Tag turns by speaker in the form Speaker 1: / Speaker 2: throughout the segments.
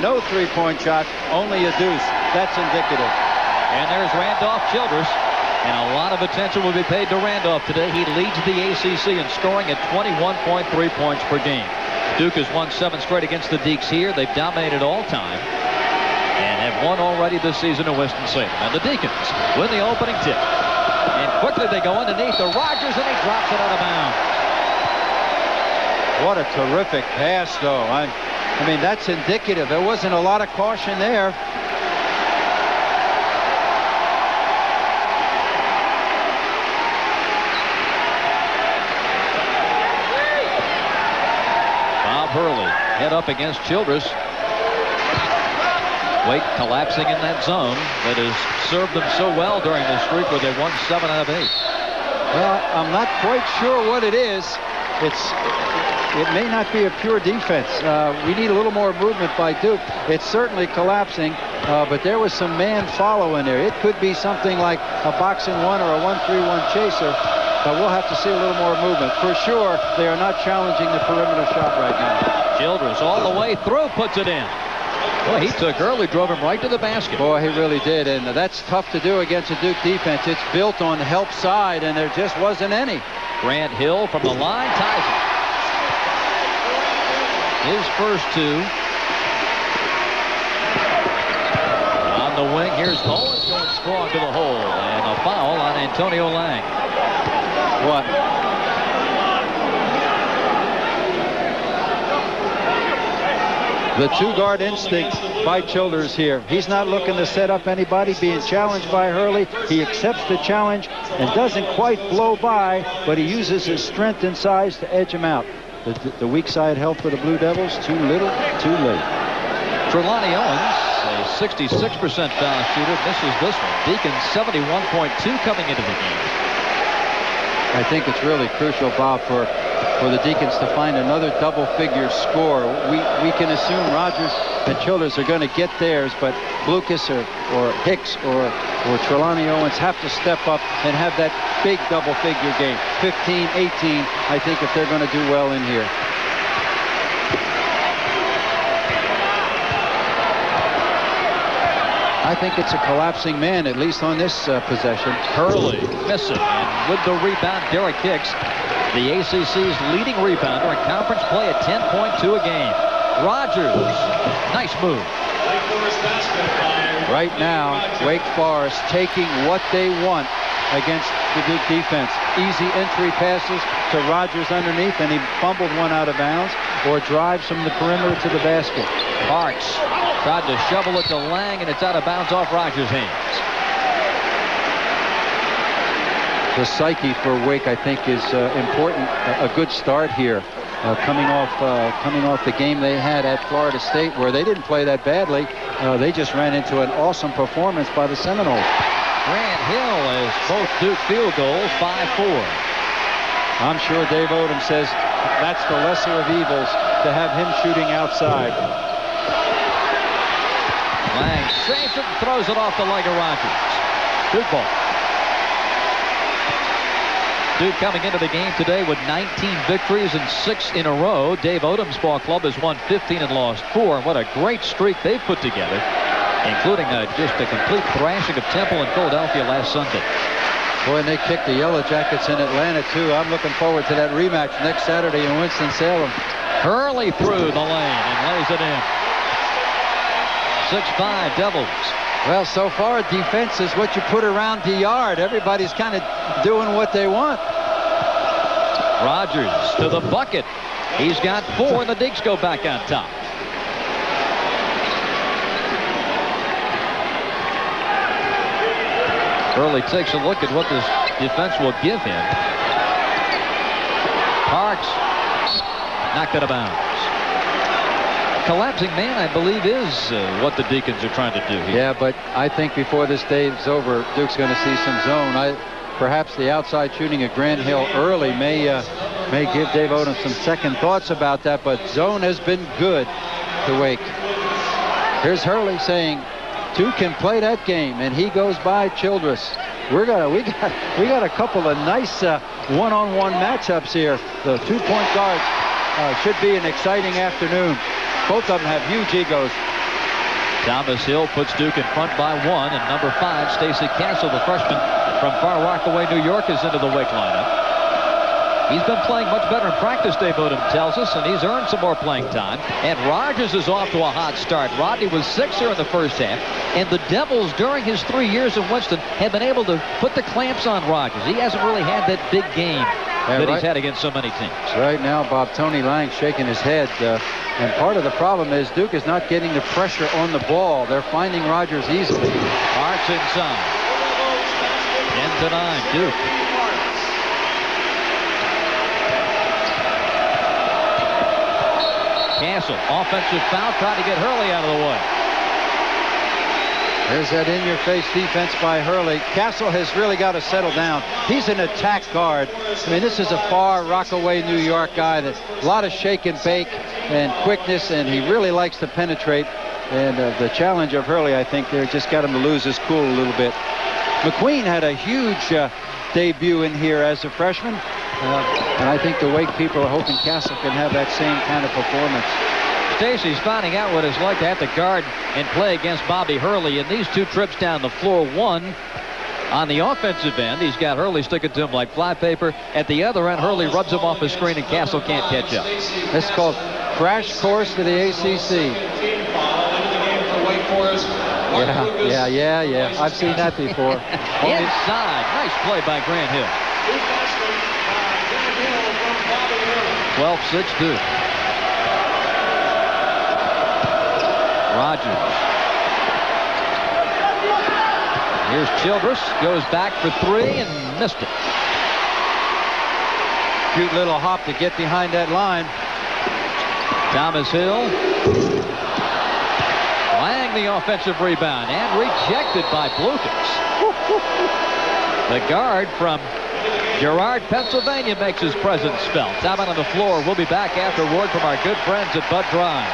Speaker 1: no three-point shot, only a deuce. That's indicative.
Speaker 2: And there's Randolph Childress. And a lot of attention will be paid to Randolph today. He leads the ACC in scoring at 21.3 points per game. Duke has won 7 straight against the Deacs here. They've dominated all time and have won already this season in Winston-Salem. And the Deacons win the opening tip. And quickly they go underneath the Rogers, and he drops it out of bounds.
Speaker 1: What a terrific pass, though. I mean, that's indicative. There wasn't a lot of caution there.
Speaker 2: Hurley head up against Childress. Wake collapsing in that zone that has served them so well during this streak where they won 7 out of 8.
Speaker 1: Well, I'm not quite sure what it is. It may not be a pure defense. We need a little more movement by Duke. It's certainly collapsing, but there was some man follow in there. It could be something like a boxing one or a 1-3-1 chaser. But we'll have to see a little more movement. For sure, they are not challenging the perimeter shot right now.
Speaker 2: Childress all the way through, puts it in. Well, he took early, drove him right to the basket.
Speaker 1: Boy, he really did, and that's tough to do against a Duke defense. It's built on the help side, and there just wasn't any.
Speaker 2: Grant Hill from the line ties it. His first 2. On the wing, here's Owens going strong to the hole, and a foul on Antonio Lang.
Speaker 1: What? The two-guard instinct by Childress here. He's not looking to set up anybody, being challenged by Hurley. He accepts the challenge and doesn't quite blow by, but he uses his strength and size to edge him out. The weak side help for the Blue Devils. Too little, too late.
Speaker 2: Trelawney Owens, a 66% foul shooter, misses this one. Deacons 71.2 coming into the game.
Speaker 1: I think it's really crucial, Bob, for the Deacons to find another double-figure score. We can assume Rogers and Childress are going to get theirs, but Lucas or Hicks or Trelawney Owens have to step up and have that big double-figure game. 15, 18, I think, if they're going to do well in here. I think it's a collapsing man, at least on this possession.
Speaker 2: Hurley missing, and with the rebound, Derek Hicks, the ACC's leading rebounder in conference play at 10.2 a game. Rogers, nice move.
Speaker 1: Right now, Wake Forest taking what they want against the Duke defense. Easy entry passes to Rogers underneath, and he fumbled one out of bounds, or drives from the perimeter to the basket.
Speaker 2: Parks tried to shovel it to Lang, and it's out of bounds off Rogers' hands.
Speaker 1: The psyche for Wake, I think, is important. A good start here, coming off the game they had at Florida State, where they didn't play that badly. They just ran into an awesome performance by the Seminoles.
Speaker 2: Grant Hill has both Duke field goals, 5-4.
Speaker 1: I'm sure Dave Odom says that's the lesser of evils to have him shooting outside.
Speaker 2: Lang saves it and throws it off the leg of Rogers. Good ball. Duke coming into the game today with 19 victories and 6 in a row. Dave Odom's ball club has won 15 and lost 4. And what a great streak they've put together, including just a complete thrashing of Temple in Philadelphia last Sunday.
Speaker 1: Boy, and they kicked the Yellow Jackets in Atlanta, too. I'm looking forward to that rematch next Saturday in Winston-Salem.
Speaker 2: Hurley through the lane and lays it in. 6-5 Devils.
Speaker 1: Well, so far, defense is what you put around the yard. Everybody's kind of doing what they want.
Speaker 2: Rogers to the bucket. He's got 4, and the Deacs go back on top. Hurley takes a look at what this defense will give him. Parks knocked out of bounds. Collapsing man, I believe, is what the Deacons are trying to do here.
Speaker 1: Yeah, but I think before this day is over, Duke's going to see some zone. Perhaps the outside shooting of Grant Hill early may give Dave Odom some second thoughts about that, but zone has been good to Wake. Here's Hurley saying Duke can play that game, and he goes by Childress. We got a couple of nice one-on-one matchups here. The two-point guards should be an exciting afternoon. Both of them have huge egos.
Speaker 2: Thomas Hill puts Duke in front by 1, and number 5, Stacy Castle, the freshman from Far Rockaway, New York, is into the Wake lineup. He's been playing much better in practice, Dave Odom tells us, and he's earned some more playing time. And Rogers is off to a hot start. Rodney was 6 here in the first half, and the Devils, during his 3 years in Winston, have been able to put the clamps on Rogers. He hasn't really had that big game that he's had against so many teams.
Speaker 1: Right now, Bob, Tony Lang shaking his head. And part of the problem is Duke is not getting the pressure on the ball. They're finding Rogers easily.
Speaker 2: Hart's inside. 10-9, Duke. Castle, offensive foul, trying to get Hurley out of the way.
Speaker 1: There's that in-your-face defense by Hurley. Castle has really got to settle down. He's an attack guard. I mean, this is a Far Rockaway, New York guy that a lot of shake and bake and quickness, and he really likes to penetrate. And the challenge of Hurley, I think, there just got him to lose his cool a little bit. McQueen had a huge debut in here as a freshman. And I think the Wake people are hoping Castle can have that same kind of performance.
Speaker 2: Stacy's finding out what it's like to have to guard and play against Bobby Hurley in these 2 trips down the floor. One on the offensive end, he's got Hurley sticking to him like flypaper. At the other end, Hurley rubs him off his screen and Castle can't catch up.
Speaker 1: This is called Crash Course to the ACC. Yeah. I've seen that before.
Speaker 2: Inside. Nice play by Grant Hill. 12-6 Duke. Rogers. Here's Childress. Goes back for 3 and missed it.
Speaker 1: Cute little hop to get behind that line.
Speaker 2: Thomas Hill. Lang the offensive rebound and rejected by Blucas. The guard from Girard, Pennsylvania makes his presence felt. Time out on the floor. We'll be back after a word from our good friends at Bud Drive.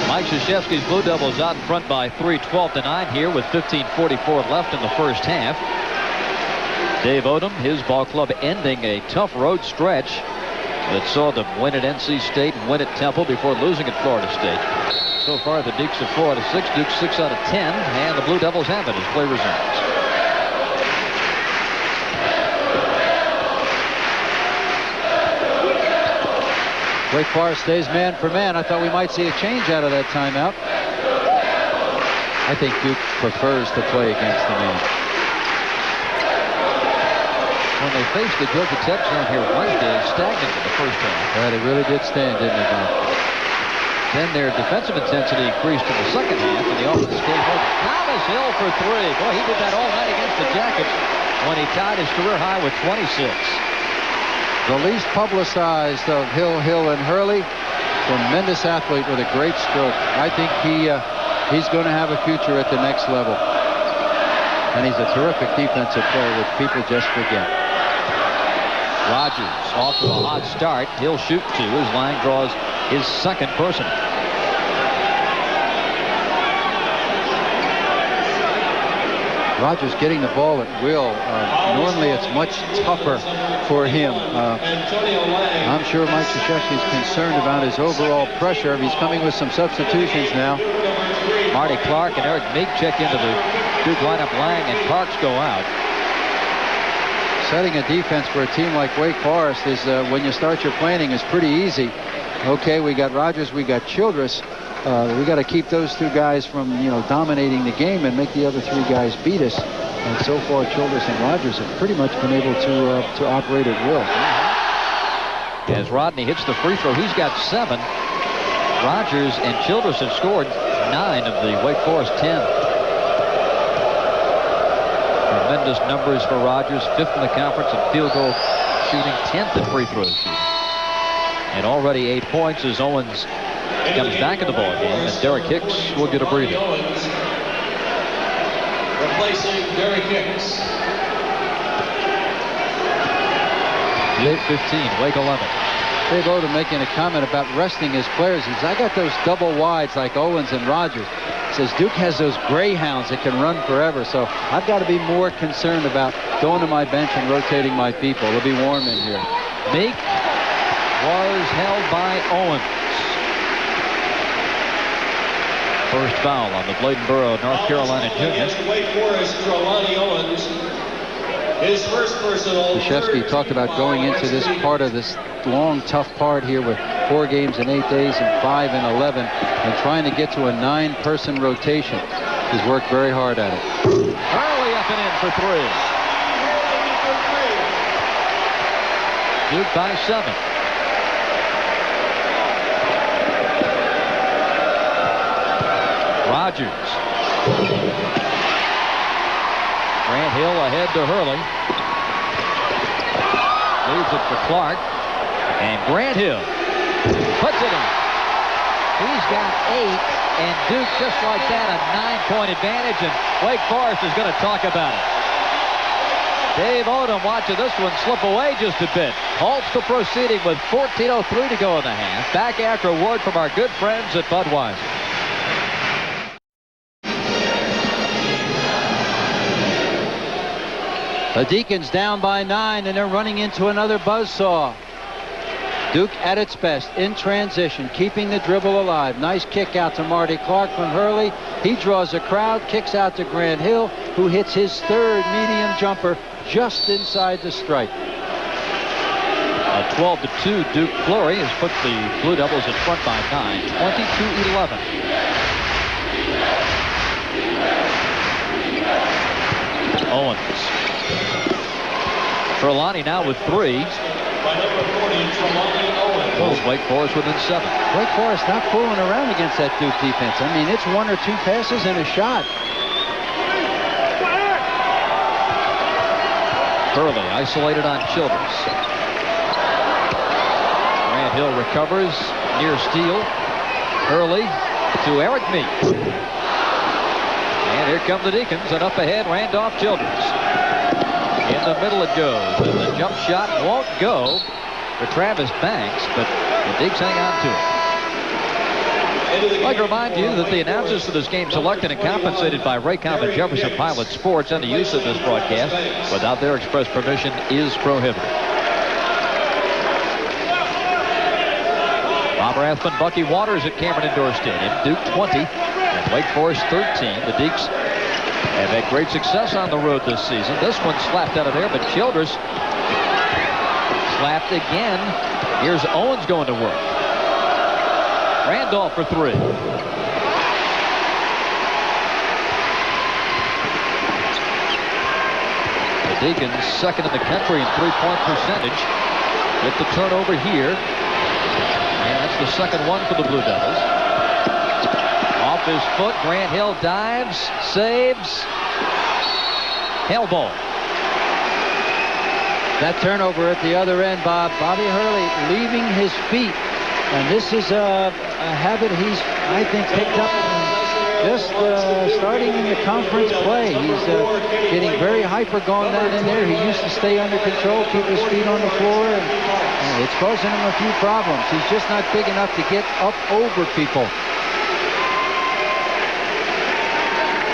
Speaker 2: Mike Krzyzewski's Blue Devils out in front by 3, 12-9 here with 15:44 left in the first half. Dave Odom, his ball club, ending a tough road stretch that saw them win at NC State and win at Temple before losing at Florida State. So far, the Dukes are 4 out of 6. Dukes 6 out of 10, and the Blue Devils have it as play resumes.
Speaker 1: Wake Forest stays man for man. I thought we might see a change out of that timeout. I think Duke prefers to play against the man.
Speaker 2: When they faced the Georgia Tech zone here Wednesday, stagnant in the first half.
Speaker 1: Yeah, they really did stand, didn't they, Bob?
Speaker 2: Then their defensive intensity increased in the second half, and the offense came over. Thomas Hill for 3. Boy, he did that all night against the Jackets when he tied his career high with 26.
Speaker 1: The least publicized of Hill, and Hurley. Tremendous athlete with a great stroke. I think he's going to have a future at the next level. And he's a terrific defensive player that people just forget.
Speaker 2: Rogers off to a hot start. He'll shoot 2 as Lang draws his second personal.
Speaker 1: Rogers getting the ball at will. Normally it's much tougher for him. I'm sure Mike Krzyzewski's concerned about his overall pressure. He's coming with some substitutions now.
Speaker 2: Marty Clark and Eric Meek check into the Duke lineup. Lang and Parks go out.
Speaker 1: Setting a defense for a team like Wake Forest is when you start your planning is pretty easy. Okay, we got Rogers, we got Childress. We got to keep those 2 guys from, dominating the game and make the other 3 guys beat us. And so far, Childress and Rogers have pretty much been able to operate at will.
Speaker 2: As Rodney hits the free throw, he's got 7. Rogers and Childress have scored 9 of the Wake Forest 10. Tremendous numbers for Rogers, 5th in the conference in field goal shooting, 10th in free throw shooting. And already 8 points as Owens comes back in the ball game, and Derek Hicks will get a breather.
Speaker 3: Replacing Derek Hicks.
Speaker 2: Duke 15, Wake 11.
Speaker 1: Dave Odom making a comment about resting his players. He says, I got those double wides like Owens and Rogers. He says Duke has those greyhounds that can run forever, so I've got to be more concerned about going to my bench and rotating my people. It'll be warm in here.
Speaker 2: Meek was held by Owens. First foul on the Bladenboro, North Carolina junior.
Speaker 3: Wake Forest, Trelawney Owens. His first personal.
Speaker 1: Krzyzewski talked about going into this part of this long, tough part here with 4 games in 8 days and 5 in 11, and trying to get to a 9-person rotation. He's worked very hard at it.
Speaker 2: Hurley up and in for 3. Duke by 7. Rogers. Grant Hill ahead to Hurley. Leaves it for Clark. And Grant Hill puts it in. He's got 8, and Duke just like that, a 9-point advantage, and Wake Forest is going to talk about it. Dave Odom watching this one slip away just a bit. Halts the proceeding with 14:03 to go in the half. Back after a word from our good friends at Budweiser.
Speaker 1: The Deacons down by 9, and they're running into another buzzsaw. Duke at its best in transition, keeping the dribble alive. Nice kick out to Marty Clark from Hurley. He draws a crowd, kicks out to Grant Hill, who hits his 3rd medium jumper just inside the stripe.
Speaker 2: A 12-2 Duke flurry has put the Blue Devils in front by 9, 22-11. Owens. Trelawney now with 3.
Speaker 3: By number 40, Trelawney Owens.
Speaker 2: Pulls Wake Forest within 7.
Speaker 1: Wake Forest not fooling around against that Duke defense. I mean, it's 1 or 2 passes and a shot.
Speaker 2: Hurley isolated on Childers. Grant Hill recovers near steal. Hurley to Eric Meek. And here come the Deacons, and up ahead, Randolph Childers. In the middle it goes, and the jump shot won't go for Travis Banks, but the Deeks hang on to it. I'd like to remind you that the announcers for this game selected and compensated by Raycom and Jefferson Pilot Sports, and the use of this broadcast without their express permission is prohibited. Bob Rathman, Bucky Waters at Cameron Indoor Stadium. Duke 20 and Wake Forest 13. The Deeks have had great success on the road this season. This one slapped out of there, but Childers slapped again. Here's Owens going to work. Randolph for 3. The Deacons second in the country in 3-point percentage. Get the turnover here. And that's the second one for the Blue Devils. Off his foot, Grant Hill dives, saves. Hell ball.
Speaker 1: That turnover at the other end, Bob. Bobby Hurley leaving his feet. And this is a habit he's, I think, picked up just starting in the conference play. He's getting very hyper going down in there. He used to stay under control, keep his feet on the floor, and it's causing him a few problems. He's just not big enough to get up over people.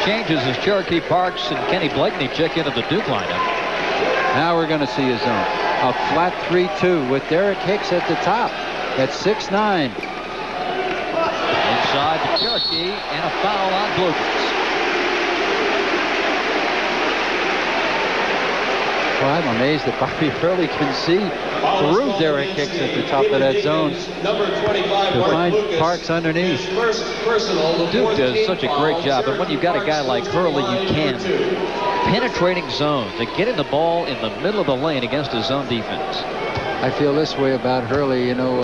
Speaker 2: Changes as Cherokee Parks and Kenny Blakeney check into the Duke lineup.
Speaker 1: Now we're going to see a zone. A flat 3-2 with Derek Hicks at the top at 6'9".
Speaker 2: Inside the Cherokee, and a foul on Bluegrass.
Speaker 1: Well, I'm amazed that Bobby Hurley can see through Derek Hicks at the top of that zone to find Parks underneath.
Speaker 2: Duke does such a great job, and when you've got a guy like Hurley, you can penetrating zones and getting the ball in the middle of the lane against a zone defense.
Speaker 1: I feel this way about Hurley. You know,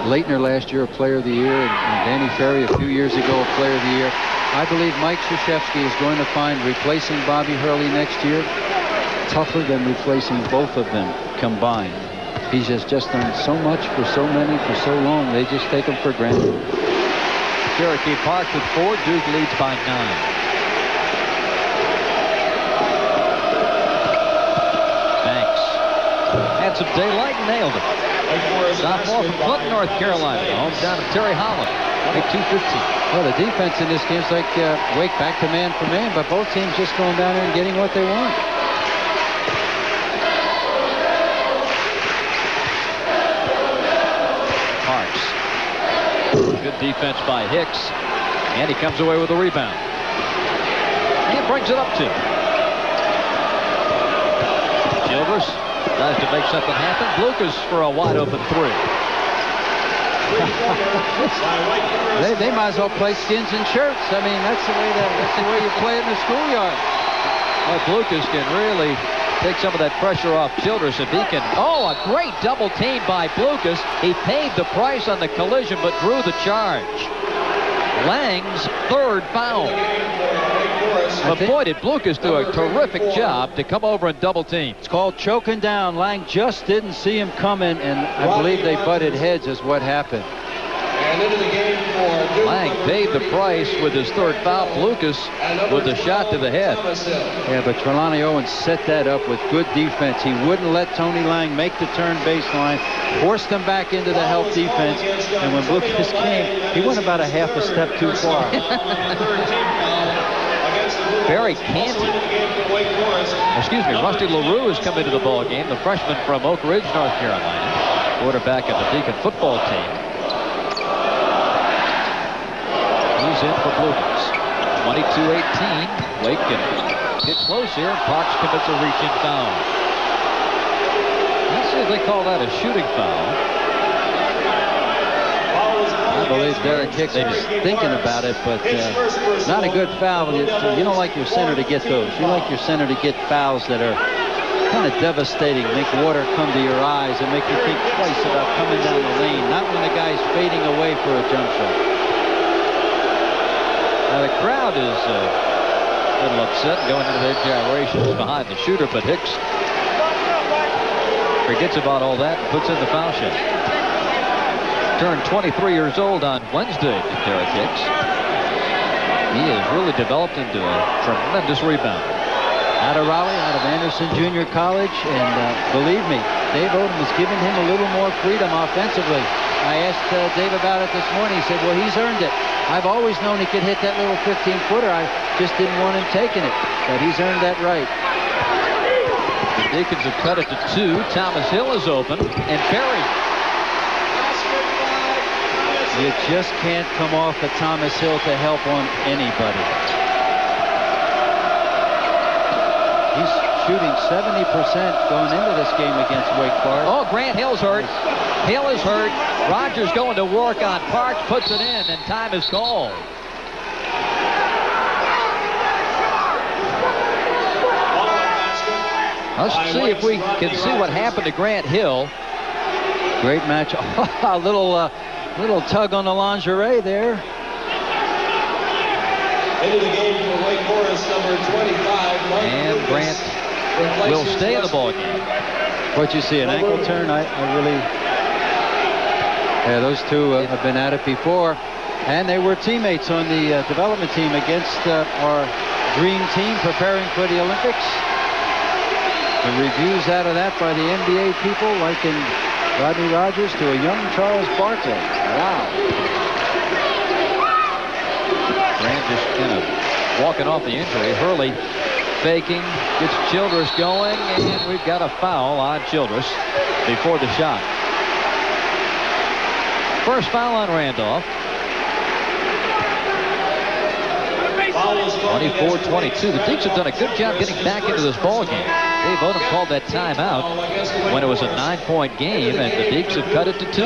Speaker 1: Leitner last year a Player of the Year, and Danny Ferry a few years ago a Player of the Year. I believe Mike Krzyzewski is going to find replacing Bobby Hurley next year tougher than replacing both of them combined. He's just done so much for so many for so long. They just take him for granted.
Speaker 2: Cherokee Parks with 4. Duke leads by 9. Banks had some daylight and nailed it. Sophomore from Clinton, North Carolina. Hometown of Terry Holland. 2:15.
Speaker 1: Well, the defense in this game is like Wake back to man for man, but both teams just going down there and getting what they want.
Speaker 2: Good defense by Hicks. And he comes away with a rebound. And brings it up to Childress. Tries to make something happen. Lucas for a wide open three.
Speaker 1: They might as well play skins and shirts. I mean, that's the way you play it in the schoolyard.
Speaker 2: But Lucas can really take some of that pressure off Childress if he can. Oh, a great double team by Lucas. He paid the price on the collision but drew the charge. Lang's third foul. But boy, did Lucas do a terrific job to come over and double team.
Speaker 1: It's called choking down. Lang just didn't see him coming, and I believe they butted heads is what happened.
Speaker 3: And into the game for
Speaker 2: Lang paid the price with his third foul. Lucas with a shot to the head.
Speaker 1: Yeah, but Trelawney Owens set that up with good defense. He wouldn't let Tony Lang make the turn baseline, forced him back into the help defense, and when Lucas came, he went about a half a step too far.
Speaker 2: Barry Canty. Excuse me, Rusty LaRue has come into the ball game. The freshman from Oak Ridge, North Carolina, quarterback of the Deacon football team. He's in for Lucas. 22-18. Wake can get close here. Parks commits a reach-in foul. Let's see if they call that a shooting foul.
Speaker 1: I believe Derek Hicks was thinking about it, but not a good foul. You don't like your center to get those. You like your center to get fouls that are kind of devastating, make water come to your eyes and make you think twice about coming down the lane, not when the guy's fading away for a jump shot.
Speaker 2: Now the crowd is a little upset going into their gyrations behind the shooter, but Hicks forgets about all that and puts in the foul shot. Turned 23 years old on Wednesday, Derek Hicks. He has really developed into a tremendous rebounder.
Speaker 1: Out of Raleigh, out of Anderson Junior College, and believe me, Dave Odom has given him a little more freedom offensively. I asked Dave about it this morning. He said, well, he's earned it. I've always known he could hit that little 15-footer. I just didn't want him taking it, but he's earned that right.
Speaker 2: The Deacons have cut it to 2. Thomas Hill is open, and Barry.
Speaker 1: You just can't come off of Thomas Hill to help on anybody. He's shooting 70% going into this game against Wake Forest.
Speaker 2: Oh, Grant Hill's hurt. Hill is hurt. Rogers going to work on Parks, puts it in, and time is called. Let's see if we can see what happened to Grant Hill.
Speaker 1: Great match. A little tug on the lingerie there.
Speaker 3: Into the game for Wake Forest, number 25.
Speaker 2: And Grant will stay in the ball game.
Speaker 1: What'd you see, an ankle turn? I really... Yeah, those two have been at it before. And they were teammates on the development team against our dream team preparing for the Olympics. The reviews out of that by the NBA people likened Rodney Rogers to a young Charles Barkley. Wow.
Speaker 2: Grant just kind of walking off the injury. Hurley faking, gets Childress going, and we've got a foul on Childress before the shot. First foul on Randolph. 24-22. The Deacs have done a good job getting back into this ball game. Dave Odom called that timeout when it was a 9-point game, and the Deacs have cut it to 2.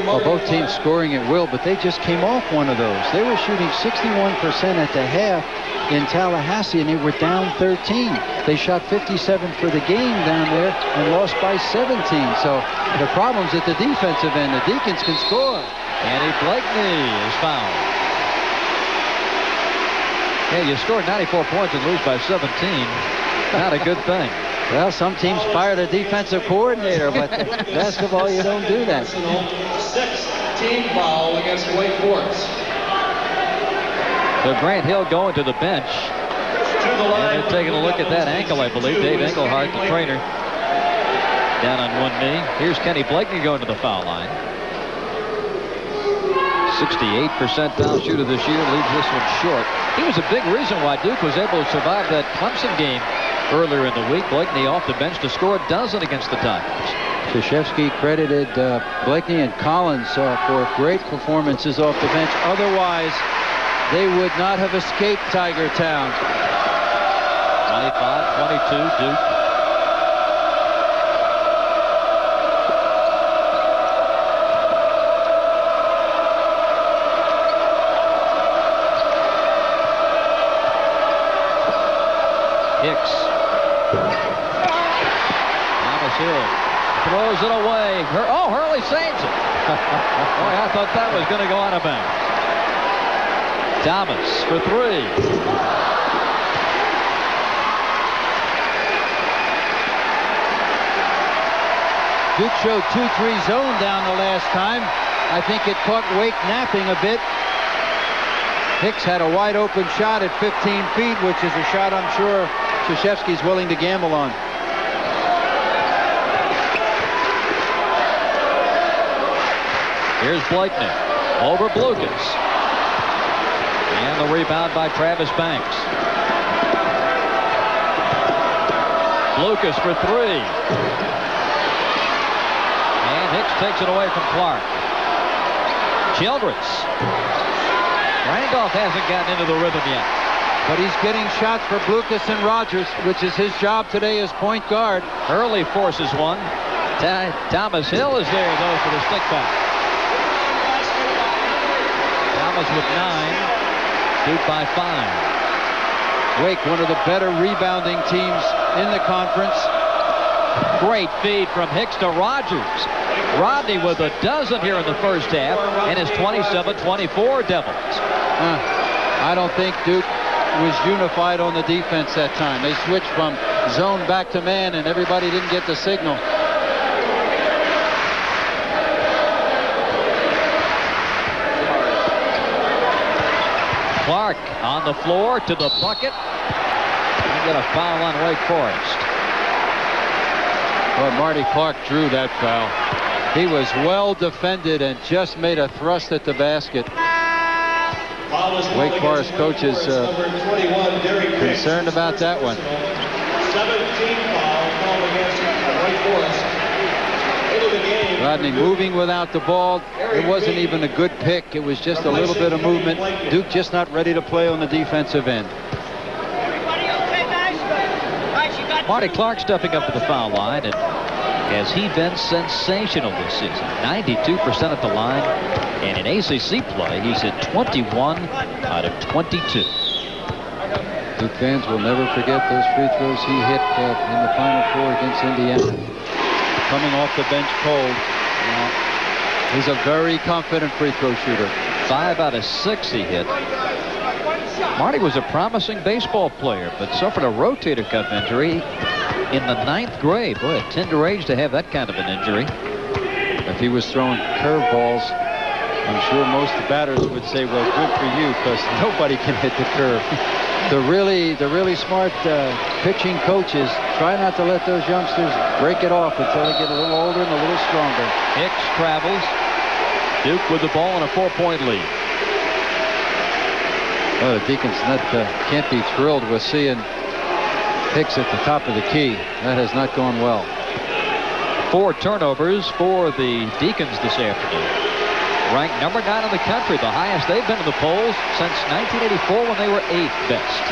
Speaker 1: Well, both teams scoring at will, but they just came off one of those. They were shooting 61% at the half in Tallahassee, and they were down 13. They shot 57 for the game down there and lost by 17. So the problem's at the defensive end. The Deacons can score.
Speaker 2: Kenny Blakeney is fouled. Yeah, you score 94 points and lose by 17. Not a good thing.
Speaker 1: Well, some teams fire the defensive coordinator, but basketball, you don't do that.
Speaker 3: 6th team foul against Wake Forest.
Speaker 2: So Grant Hill going to the bench. And they're taking a look at that ankle, I believe. Dave Engelhardt, the trainer, down on one knee. Here's Kenny Blakeney going to the foul line. 68% foul shooter this year, leaves this one short. He was a big reason why Duke was able to survive that Clemson game earlier in the week. Blakeney off the bench to score a dozen against the Tigers.
Speaker 1: Krzyzewski credited Blakeney and Collins for great performances off the bench. Otherwise, they would not have escaped Tiger Town.
Speaker 2: 25-22 Duke. Hicks. Thomas Hill throws it away. Hurley saves it. Boy, I thought that was going to go out of bounds. Thomas for three.
Speaker 1: Duke showed 2-3 zone down the last time. I think it caught Wake napping a bit. Hicks had a wide open shot at 15 feet, which is a shot I'm sure Krzyzewski's willing to gamble on.
Speaker 2: Here's Blakeney over Blucas. And the rebound by Travis Banks. Lucas for three. And Hicks takes it away from Clark. Childress. Randolph hasn't gotten into the rhythm yet.
Speaker 1: But he's getting shots for Blucas and Rogers, which is his job today as point guard.
Speaker 2: Hurley forces one. Thomas Hill is there, though, for the stick back. Thomas with 9. Duke by 5.
Speaker 1: Wake, one of the better rebounding teams in the conference.
Speaker 2: Great feed from Hicks to Rogers. Rodney with a dozen here in the first half, and his 27-24 Devils.
Speaker 1: I don't think Duke was unified on the defense that time. They switched from zone back to man, and everybody didn't get the signal.
Speaker 2: Clark on the floor to the bucket. And get a foul on Wake Forest.
Speaker 1: Well, Marty Clark drew that foul. He was well defended and just made a thrust at the basket. Wake Forest coaches concerned about that one.
Speaker 3: 17 foul called against Wake Forest. Into the game.
Speaker 1: Rodney moving without the ball. It wasn't even a good pick. It was just a little bit of movement. Duke just not ready to play on the defensive end.
Speaker 2: Marty Clark stepping up to the foul line, and has he been sensational this season? 92% at the line, and in ACC play, he's at 21 out of 22.
Speaker 1: Duke fans will never forget those free throws he hit in the Final Four against Indiana. Coming off the bench cold. He's a very confident free throw shooter.
Speaker 2: 5 out of 6 he hit. Marty was a promising baseball player, but suffered a rotator cuff injury in the 9th grade. Boy, a tender age to have that kind of an injury.
Speaker 1: If he was throwing curveballs, I'm sure most batters would say, well, good for you, because nobody can hit the curve. The really smart pitching coaches try not to let those youngsters break it off until they get a little older and a little stronger.
Speaker 2: Hicks travels. Duke with the ball and a 4-point lead.
Speaker 1: Well, the Deacons can't be thrilled with seeing Hicks at the top of the key. That has not gone well.
Speaker 2: 4 turnovers for the Deacons this afternoon. Ranked number 9 in the country, the highest they've been in the polls since 1984 when they were 8th best.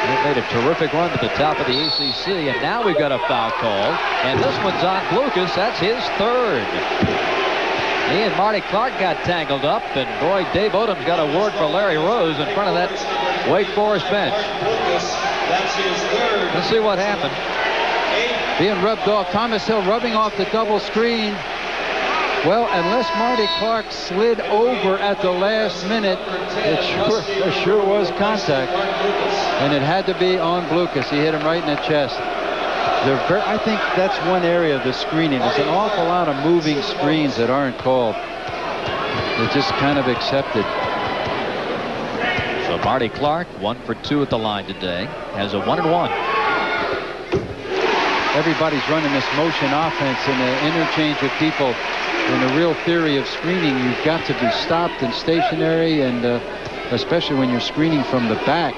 Speaker 2: They've made a terrific run to the top of the ACC, and now we've got a foul call, and this one's on Blucas. That's his 3rd. He and Marty Clark got tangled up, and boy, Dave Odom's got a word for Larry Rose in front of that Wake Forest bench.
Speaker 3: That's his 3rd.
Speaker 2: Let's see what happened.
Speaker 1: Being rubbed off. Thomas Hill rubbing off the double screen. Well, unless Marty Clark slid over at the last minute, it sure was contact. And it had to be on Blucas. He hit him right in the chest. I think that's one area of the screening. There's an awful lot of moving screens that aren't called. They're just kind of accepted.
Speaker 2: So Marty Clark, 1 for 2 at the line today, has a 1-and-1.
Speaker 1: Everybody's running this motion offense and the interchange with people. And the real theory of screening, you've got to be stopped and stationary, and especially when you're screening from the back.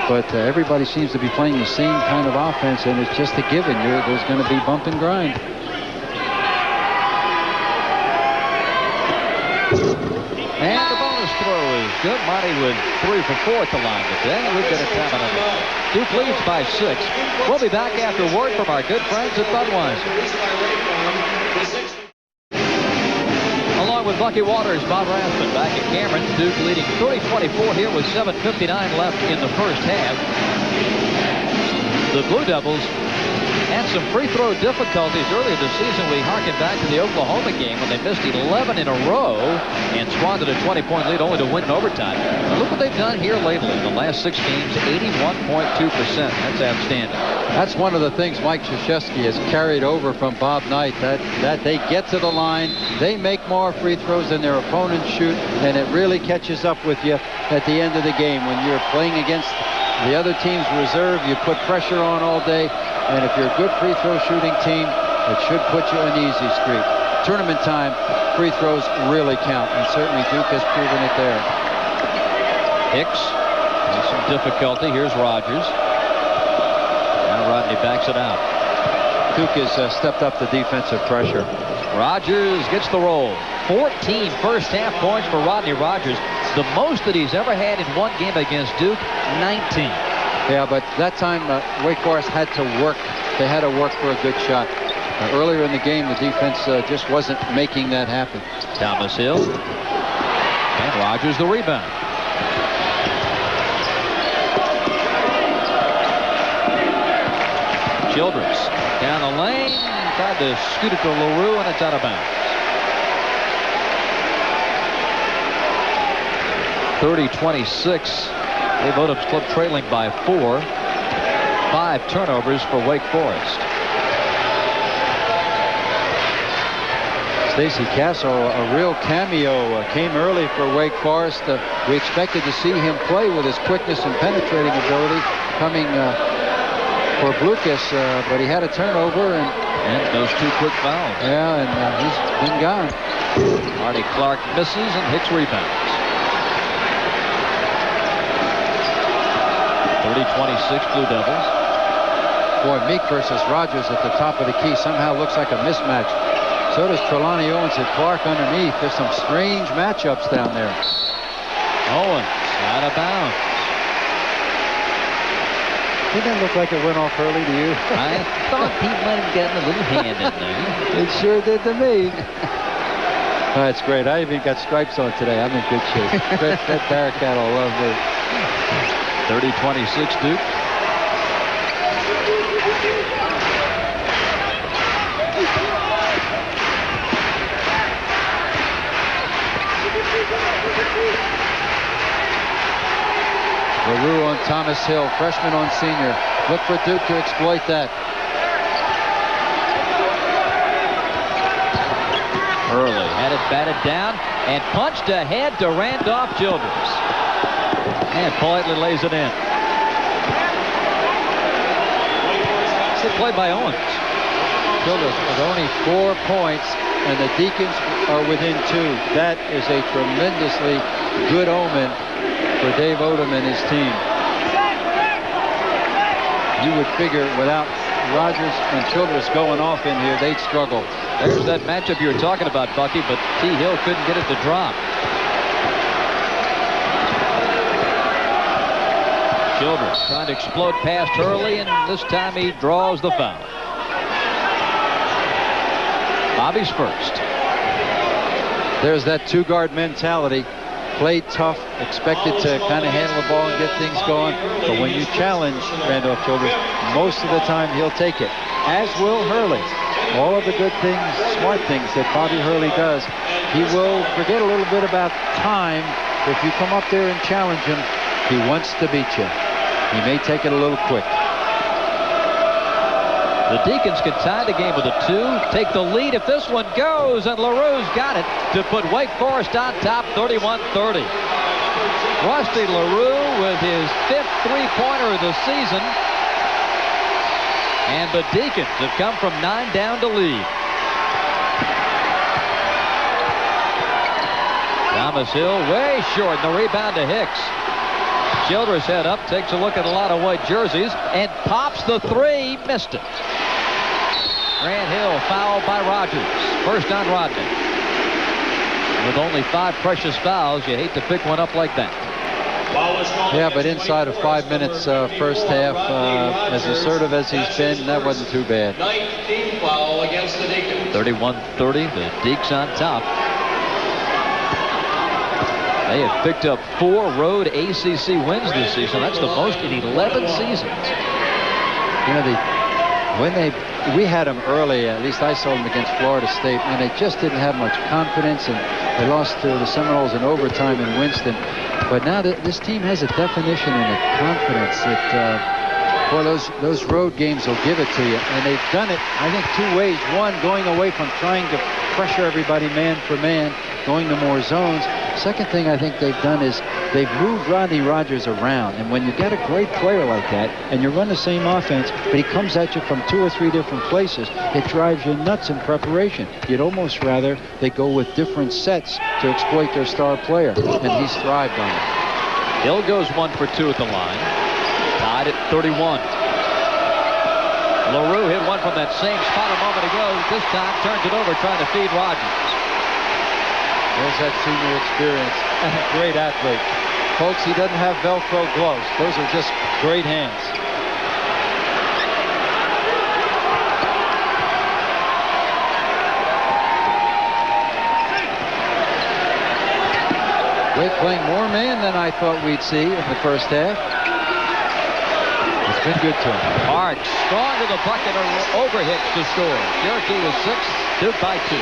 Speaker 1: But everybody seems to be playing the same kind of offense, and it's just a given. There's going to be bump and grind.
Speaker 2: throw is good. Monty with 3 for 4 at the line today. We've got a time on it. Duke leads by 6. We'll be back after word from our good friends at Budweiser. Along with Bucky Waters, Bob Rathman back at Cameron. Duke leading 30-24 here with 7:59 left in the first half. The Blue Devils had some free throw difficulties earlier this season. We harken back to the Oklahoma game when they missed 11 in a row and squandered a 20-point lead only to win in overtime. But look what they've done here lately. The last 6 games, 81.2%. That's outstanding.
Speaker 1: That's one of the things Mike Krzyzewski has carried over from Bob Knight, that they get to the line, they make more free throws than their opponents shoot, and it really catches up with you at the end of the game. When you're playing against the other team's reserve, you put pressure on all day. And if you're a good free throw shooting team, it should put you on easy street. Tournament time, free throws really count, and certainly Duke has proven it there.
Speaker 2: Hicks has some difficulty. Here's Rogers. Now Rodney backs it out.
Speaker 1: Duke has stepped up the defensive pressure.
Speaker 2: Rogers gets the roll. 14 first half points for Rodney Rogers. The most that he's ever had in one game against Duke, 19.
Speaker 1: Yeah, but that time Wake Forest had to work. They had to work for a good shot. Earlier in the game, the defense just wasn't making that happen.
Speaker 2: Thomas Hill. And Rogers the rebound. Childress down the lane. Tried to scoot it to LaRue, and it's out of bounds. 30-26. Dave Odom's club trailing by 4. 5 turnovers for Wake Forest.
Speaker 1: Stacey Castle, a real cameo, came early for Wake Forest. We expected to see him play with his quickness and penetrating ability coming for Blucas, but he had a turnover
Speaker 2: and those 2 quick fouls.
Speaker 1: Yeah, and he's been gone.
Speaker 2: Artie Clark misses and Hicks rebounds. 30-26 Blue Devils.
Speaker 1: Boy, Meek versus Rogers at the top of the key somehow looks like a mismatch. So does Trelawney Owens and Clark underneath. There's some strange matchups down there.
Speaker 2: Owens out of bounds.
Speaker 1: Didn't that look like it went off early to you?
Speaker 2: I thought he might have gotten a little hand in there.
Speaker 1: It sure did to me. That's great. I even got stripes on today. I'm in good shape. That Bearcat will love me.
Speaker 2: 30-26 Duke.
Speaker 1: LaRue on Thomas Hill, freshman on senior. Look for Duke to exploit that.
Speaker 2: Early had it batted down and punched ahead to Randolph Childress. And politely lays it in. Good play by Owens.
Speaker 1: Childress with only 4 points, and the Deacons are within 2. That is a tremendously good omen for Dave Odom and his team. You would figure without Rogers and Childress going off in here, they'd struggle.
Speaker 2: There's that matchup you were talking about, Bucky, but T. Hill couldn't get it to drop. Childress trying to explode past Hurley, and this time he draws the foul. Bobby's first.
Speaker 1: There's that 2-guard mentality. Play tough, expected to kind of handle the ball and get things going. But when you challenge Randolph Childress, most of the time he'll take it, as will Hurley. All of the good things, smart things that Bobby Hurley does, he will forget a little bit about time. If you come up there and challenge him, he wants to beat you. He may take it a little quick.
Speaker 2: The Deacons can tie the game with a 2, take the lead if this one goes, and LaRue's got it to put Wake Forest on top 31-30. Rusty LaRue with his 5th three-pointer of the season. And the Deacons have come from 9 down to lead. Thomas Hill way short, and the rebound to Hicks. Childress head up, takes a look at a lot of white jerseys, and pops the 3, missed it. Grant Hill fouled by Rogers. First on Rodney. With only 5 precious fouls, you hate to pick one up like that.
Speaker 1: Yeah, but inside of 5 minutes first half, as assertive as he's been, that wasn't too bad.
Speaker 3: 19th foul against the Deacons.
Speaker 2: 31-30, the Deacs on top. They have picked up 4 road ACC wins this season. That's the most in 11 seasons.
Speaker 1: You know, we had them early, at least I saw them against Florida State, and they just didn't have much confidence, and they lost to the Seminoles in overtime in Winston. But now this team has a definition and a confidence that, boy, those road games will give it to you. And they've done it, I think, 2 ways. One, going away from trying to pressure everybody man for man, going to more zones. Second thing I think they've done is they've moved Rodney Rogers around. And when you get a great player like that and you run the same offense, but he comes at you from 2 or 3 different places, it drives you nuts in preparation. You'd almost rather they go with different sets to exploit their star player. And he's thrived on it.
Speaker 2: Hill goes 1 for 2 at the line. Tied at 31. LaRue hit one from that same spot a moment ago. This time turns it over trying to feed Rogers.
Speaker 1: There's that senior experience. Great athlete. Folks, he doesn't have Velcro gloves. Those are just great hands. They're playing more man than I thought we'd see in the first half. It's been good to him.
Speaker 2: Parks strong to the bucket, over Hicks to score. Cherokee was 6, Duke by 2.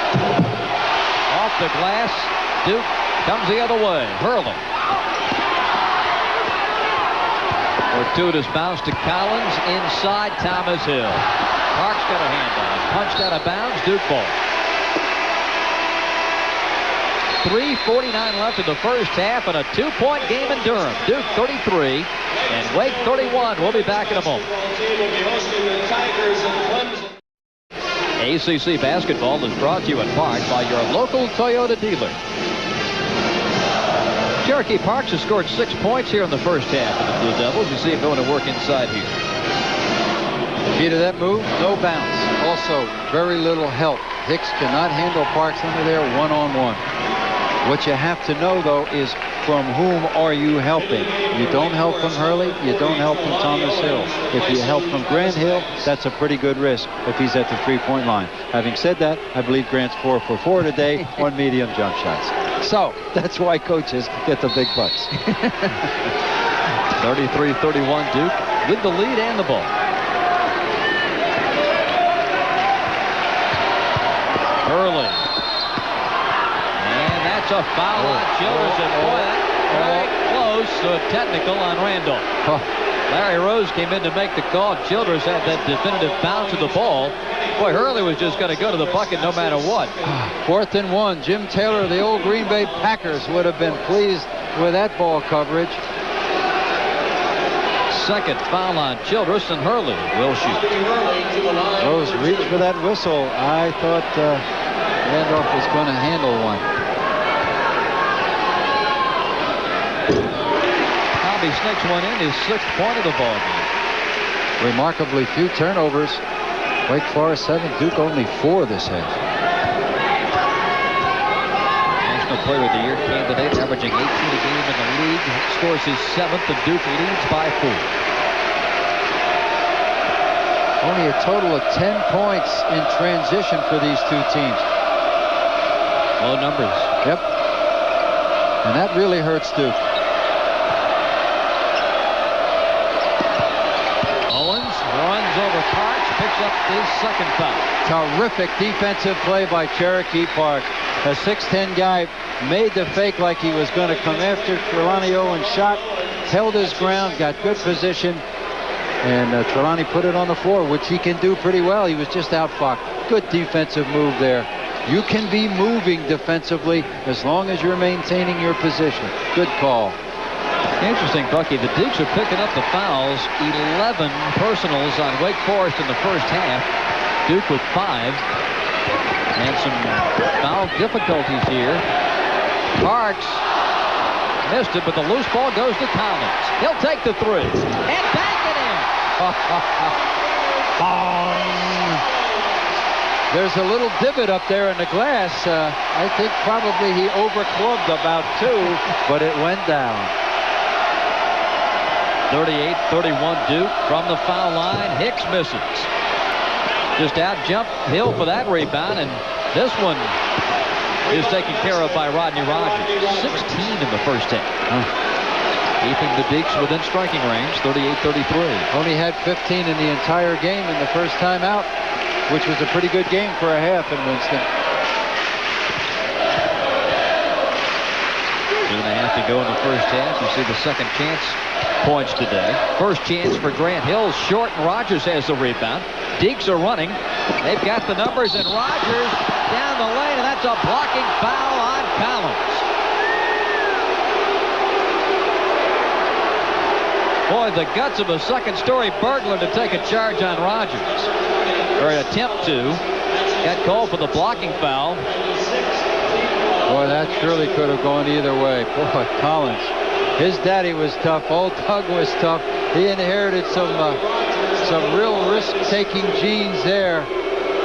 Speaker 2: Off the glass, Duke comes the other way. Hurley. Fortuitous bounce to Collins, inside Thomas Hill. Parks got a hand on it. Punched out of bounds, Duke ball. 3:49 left in the first half and a 2-point game in Durham. Duke 33 and Wake 31. We'll be back in a moment. ACC basketball is brought to you in part by your local Toyota dealer. Cherokee Parks has scored 6 points here in the first half for the Blue Devils. You see him going to work inside here.
Speaker 1: Key to that move, no bounce. Also, very little help. Hicks cannot handle Parks under there one-on-one. What you have to know, though, is from whom are you helping? You don't help from Hurley, you don't help from Thomas Hill. If you help from Grant Hill, that's a pretty good risk if he's at the 3-point line. Having said that, I believe Grant's 4 for 4 today on medium jump shots. So that's why coaches get the big bucks.
Speaker 2: 33-31 Duke with the lead and the ball. Hurley. And that's a foul on Childers. And boy, that's very close to a technical on Randolph. Larry Rose came in to make the call. Childers had that definitive bounce of the ball. Boy, Hurley was just going to go to the bucket no matter what.
Speaker 1: 4th and 1. Jim Taylor of the old Green Bay Packers would have been pleased with that ball coverage.
Speaker 2: Second foul on Childress, and Hurley will shoot.
Speaker 1: Rose reached for that whistle. I thought Randolph was going to handle one.
Speaker 2: Tommy sneaks one in, his 6th point of the ball game.
Speaker 1: Remarkably few turnovers. Wake Forest 7, Duke only 4 this half.
Speaker 2: National Player of the Year candidate, averaging 18 a game in the league, scores his 7th, and Duke leads by 4.
Speaker 1: Only a total of 10 points in transition for these two teams.
Speaker 2: Low numbers.
Speaker 1: Yep. And that really hurts Duke.
Speaker 2: Owens runs over Parks, picks up his 2nd foul.
Speaker 1: Terrific defensive play by Cherokee Park. A 6'10 guy made the fake like he was going to come after Trelawney Owens. Shot, held his ground, got good position, and Trelawney put it on the floor, which he can do pretty well. He was just outfoxed. Good defensive move there. You can be moving defensively as long as you're maintaining your position. Good call.
Speaker 2: Interesting, Bucky. The Dukes are picking up the fouls. 11 personals on Wake Forest in the first half. Duke with 5. And some foul difficulties here. Parks missed it, but the loose ball goes to Collins. He'll take the 3. And bank it in.
Speaker 1: There's a little divot up there in the glass. I think probably he overclubbed about 2, but it went down.
Speaker 2: 38-31 Duke from the foul line. Hicks misses. Just out jumped Hill for that rebound, and this one is taken care of by Rodney Rogers. 16 in the first half. Keeping the Deacs within striking range, 38-33.
Speaker 1: Only had 15 in the entire game in the first time out, which was a pretty good game for a half in Winston.
Speaker 2: 2.5 to go in the first half. You see the second chance points today. First chance for Grant Hill. Short, and Rogers has the rebound. Deacs are running. They've got the numbers, and Rogers down the lane, and that's a blocking foul on Collins. Boy, the guts of a second-story burglar to take a charge on Rogers. Or an attempt to. Got called for the blocking foul.
Speaker 1: Boy, that surely could have gone either way. Boy, Collins. His daddy was tough. Old Doug was tough. He inherited some real risk-taking genes there.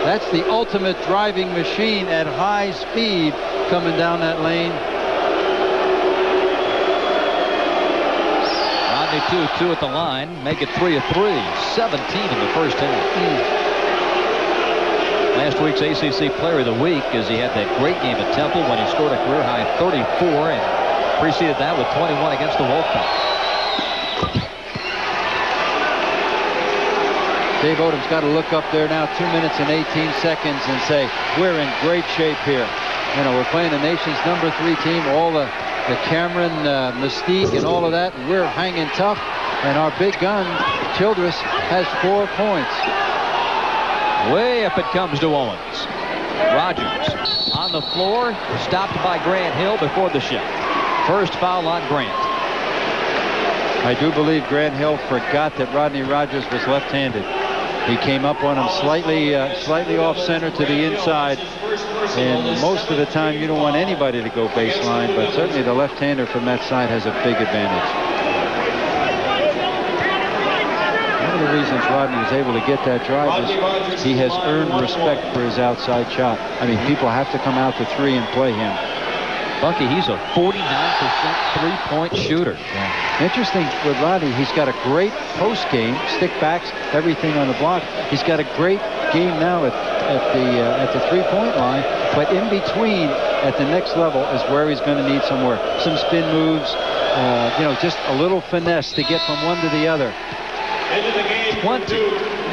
Speaker 1: That's the ultimate driving machine at high speed coming down that lane.
Speaker 2: Rodney 2 at the line. Make it 3 of 3. 17 in the first half. Last week's ACC Player of the Week, as he had that great game at Temple when he scored a career-high 34 and preceded that with 21 against the Wolfpack.
Speaker 1: Dave Odom's got to look up there now, 2 minutes and 18 seconds, and say, we're in great shape here. You know, we're playing the nation's #3 team, all the Cameron mystique and all of that, and we're hanging tough. And our big gun, Childress, has 4 points.
Speaker 2: Way up it comes to Owens. Rogers on the floor, stopped by Grant Hill before the shot. First foul on Grant.
Speaker 1: I do believe Grant Hill forgot that Rodney Rogers was left-handed. He came up on him slightly off center to the inside. And most of the time, you don't want anybody to go baseline, but certainly the left-hander from that side has a big advantage. One of the reasons Rodney was able to get that drive is he has earned respect for his outside shot. I mean, people have to come out to 3 and play him.
Speaker 2: Bucky, he's a 49% three-point shooter.
Speaker 1: Yeah. Interesting with Rodney, he's got a great post game, stick backs, everything on the block. He's got a great game now at the three-point line, but in between at the next level is where he's going to need some work. Some spin moves, you know, just a little finesse to get from one to the other.
Speaker 2: 20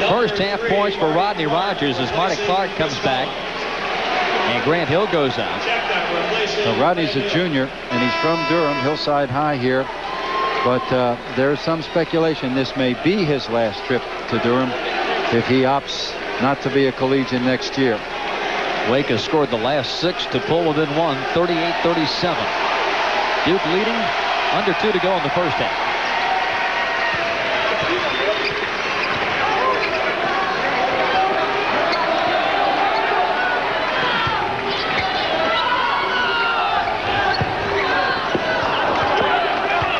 Speaker 2: first half points for Rodney Rogers as Marty Clark comes back. And Grant Hill goes out.
Speaker 1: So Rodney's a junior, and he's from Durham, Hillside High here. But there's some speculation this may be his last trip to Durham if he opts not to be a collegian next year.
Speaker 2: Wake has scored the last 6 to pull within 1, 38-37. Duke leading, under 2 to go in the first half.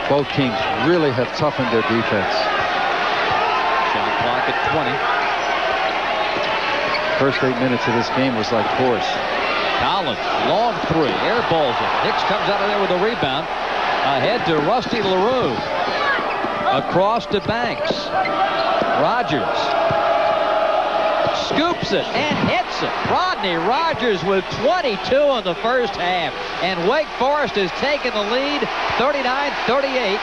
Speaker 1: Both teams really have toughened their defense.
Speaker 2: Shot clock at 20.
Speaker 1: First 8 minutes of this game was like force.
Speaker 2: Collins, long 3, airballs it. Hicks comes out of there with a rebound. Ahead to Rusty LaRue. Across to Banks. Rogers scoops it and hits it. Rodney Rogers with 22 in the first half. And Wake Forest has taken the lead, 39-38.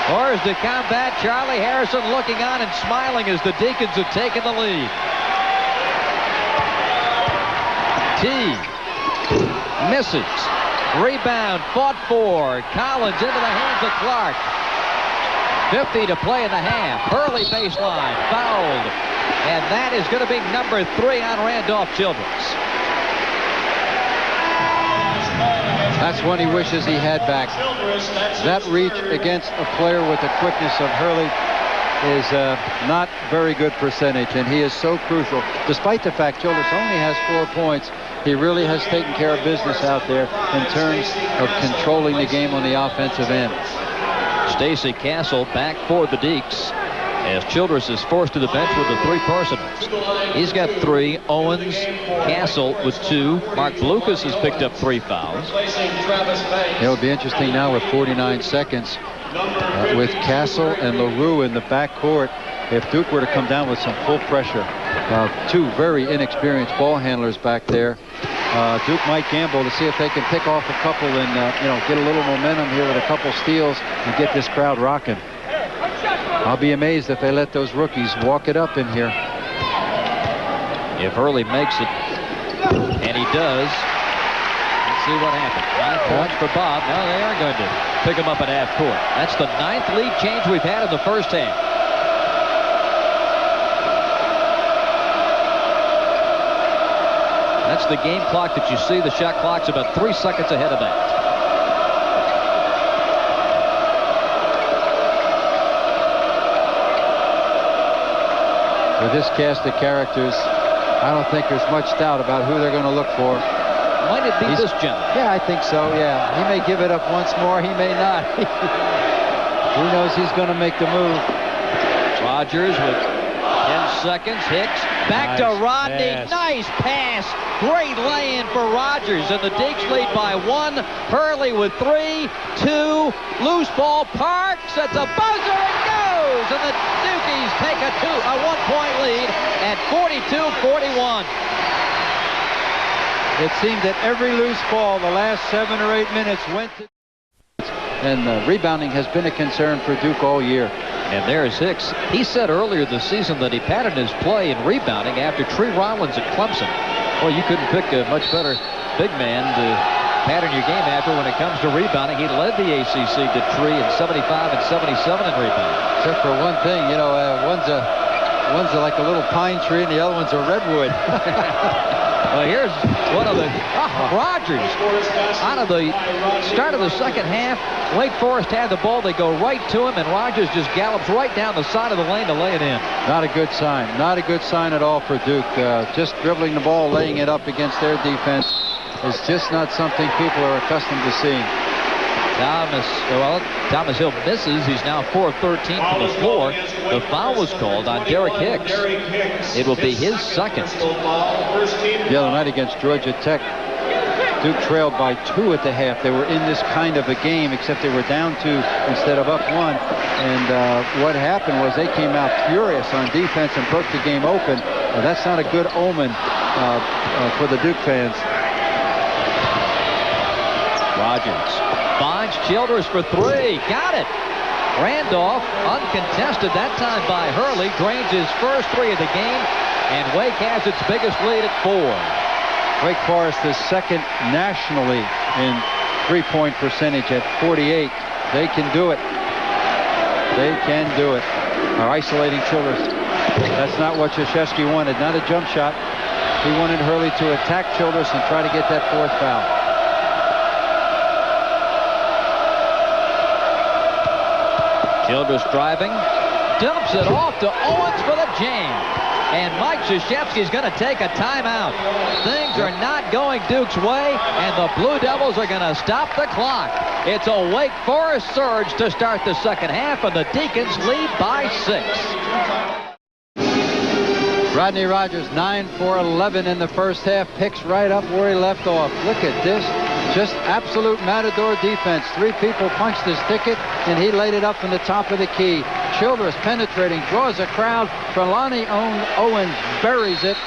Speaker 2: Ours to combat, Charlie Harrison looking on and smiling as the Deacons have taken the lead. T misses. Rebound, fought for. Collins into the hands of Clark. 50 to play in the half. Hurley baseline, fouled. And that is going to be number 3 on Randolph Childress.
Speaker 1: That's one he wishes he had back. That reach against a player with the quickness of Hurley is not very good percentage, and he is so crucial. Despite the fact Childress only has 4 points, he really has taken care of business out there in terms of controlling the game on the offensive end.
Speaker 2: Stacy Castle back for the Deacs. as Childress is forced to the bench with the 3 personals. He's got 3. Owens, Castle with 2. Mark Blucas has picked up 3 fouls.
Speaker 1: It'll be interesting now with 49 seconds with Castle and LaRue in the backcourt. If Duke were to come down with some full pressure, 2 very inexperienced ball handlers back there, Duke might gamble to see if they can pick off a couple and get a little momentum here with a couple steals and get this crowd rocking. I'll be amazed if they let those rookies walk it up in here.
Speaker 2: If Hurley makes it, and he does, let's see what happens. 9 points for Bob. No, they are going to pick him up at half court. That's the 9th lead change we've had in the first half. That's the game clock that you see. The shot clock's about 3 seconds ahead of that.
Speaker 1: With this cast of characters, I don't think there's much doubt about who they're going to look for.
Speaker 2: Might it be this gentleman?
Speaker 1: Yeah, I think so, yeah. He may give it up once more. He may not. Who knows he's going to make the move.
Speaker 2: Rogers with 10 seconds. Hicks back to Rodney.
Speaker 1: Pass.
Speaker 2: Nice pass. Great lay-in for Rogers. And the Deacs lead by 1. Hurley with 3, 2. Loose ball. Parks. That's a buzzer. It goes. And the Dukies take a 1-point lead at 42-41.
Speaker 1: It seemed that every loose ball the last 7 or 8 minutes went to... And rebounding has been a concern for Duke all year.
Speaker 2: And there's Hicks. He said earlier this season that he patterned his play in rebounding after Tree Rollins at Clemson. Well, you couldn't pick a much better big man to pattern your game after when it comes to rebounding. He led the ACC to Tree in 75 and 77 in rebounding.
Speaker 1: Except for one thing, one's like a little pine tree and the other one's a redwood.
Speaker 2: Well, here's one of the Rogers out of the start of the second half. Wake Forest had the ball. They go right to him, and Rogers just gallops right down the side of the lane to lay it in.
Speaker 1: Not a good sign. Not a good sign at all for Duke. Just dribbling the ball, laying it up against their defense is just not something people are accustomed to seeing.
Speaker 2: Thomas Hill misses. He's now 4 of 13 from the floor. The foul was called on Derek Hicks. It will be his second.
Speaker 1: The other night against Georgia Tech, Duke trailed by 2 at the half. They were in this kind of a game, except they were down 2 instead of up 1. And what happened was they came out furious on defense and broke the game open. That's not a good omen for the Duke fans.
Speaker 2: Rogers finds Childress for 3. Got it. Randolph, uncontested that time by Hurley, drains his first 3 of the game, and Wake has its biggest lead at 4.
Speaker 1: Wake Forest is second nationally in three-point percentage at 48. They can do it. They can do it. Are isolating Childress. That's not what Krzyzewski wanted. Not a jump shot. He wanted Hurley to attack Childress and try to get that 4th foul.
Speaker 2: Childress driving, dumps it off to Owens for the jam. And Mike Krzyzewski's going to take a timeout. Things are not going Duke's way, and the Blue Devils are going to stop the clock. It's a Wake Forest surge to start the second half, and the Deacons lead by 6.
Speaker 1: Rodney Rogers, 9 for 11 in the first half, picks right up where he left off. Look at this. Just absolute matador defense. 3 people punched his ticket, and he laid it up from the top of the key. Childress penetrating, draws a crowd. Trelawney Owens buries it,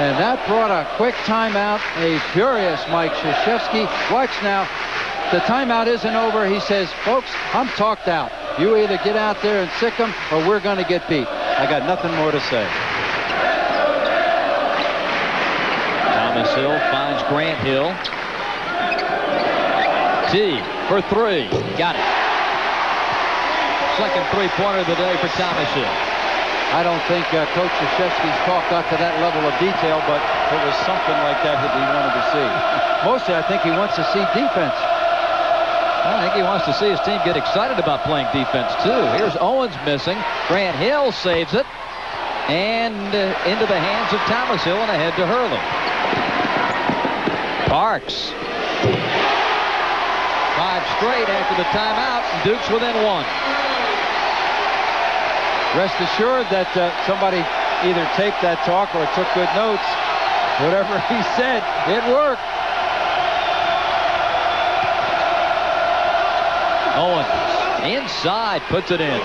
Speaker 1: and that brought a quick timeout. A furious Mike Krzyzewski. Watch now. The timeout isn't over. He says, folks, I'm talked out. You either get out there and sick them, or we're going to get beat. I got nothing more to say.
Speaker 2: Thomas Hill finds Grant Hill. T for 3. Got it. Second three-pointer of the day for Thomas Hill.
Speaker 1: I don't think Coach Krzyzewski's talk got to that level of detail, but it was something like that he wanted to see. Mostly, I think he wants to see defense.
Speaker 2: I think he wants to see his team get excited about playing defense, too. Here's Owens missing. Grant Hill saves it. And into the hands of Thomas Hill and ahead to Hurley. Parks. 5 straight after the timeout, and Duke's within 1.
Speaker 1: Rest assured that somebody either taped that talk or took good notes. Whatever he said, it worked.
Speaker 2: Owens inside, puts it in.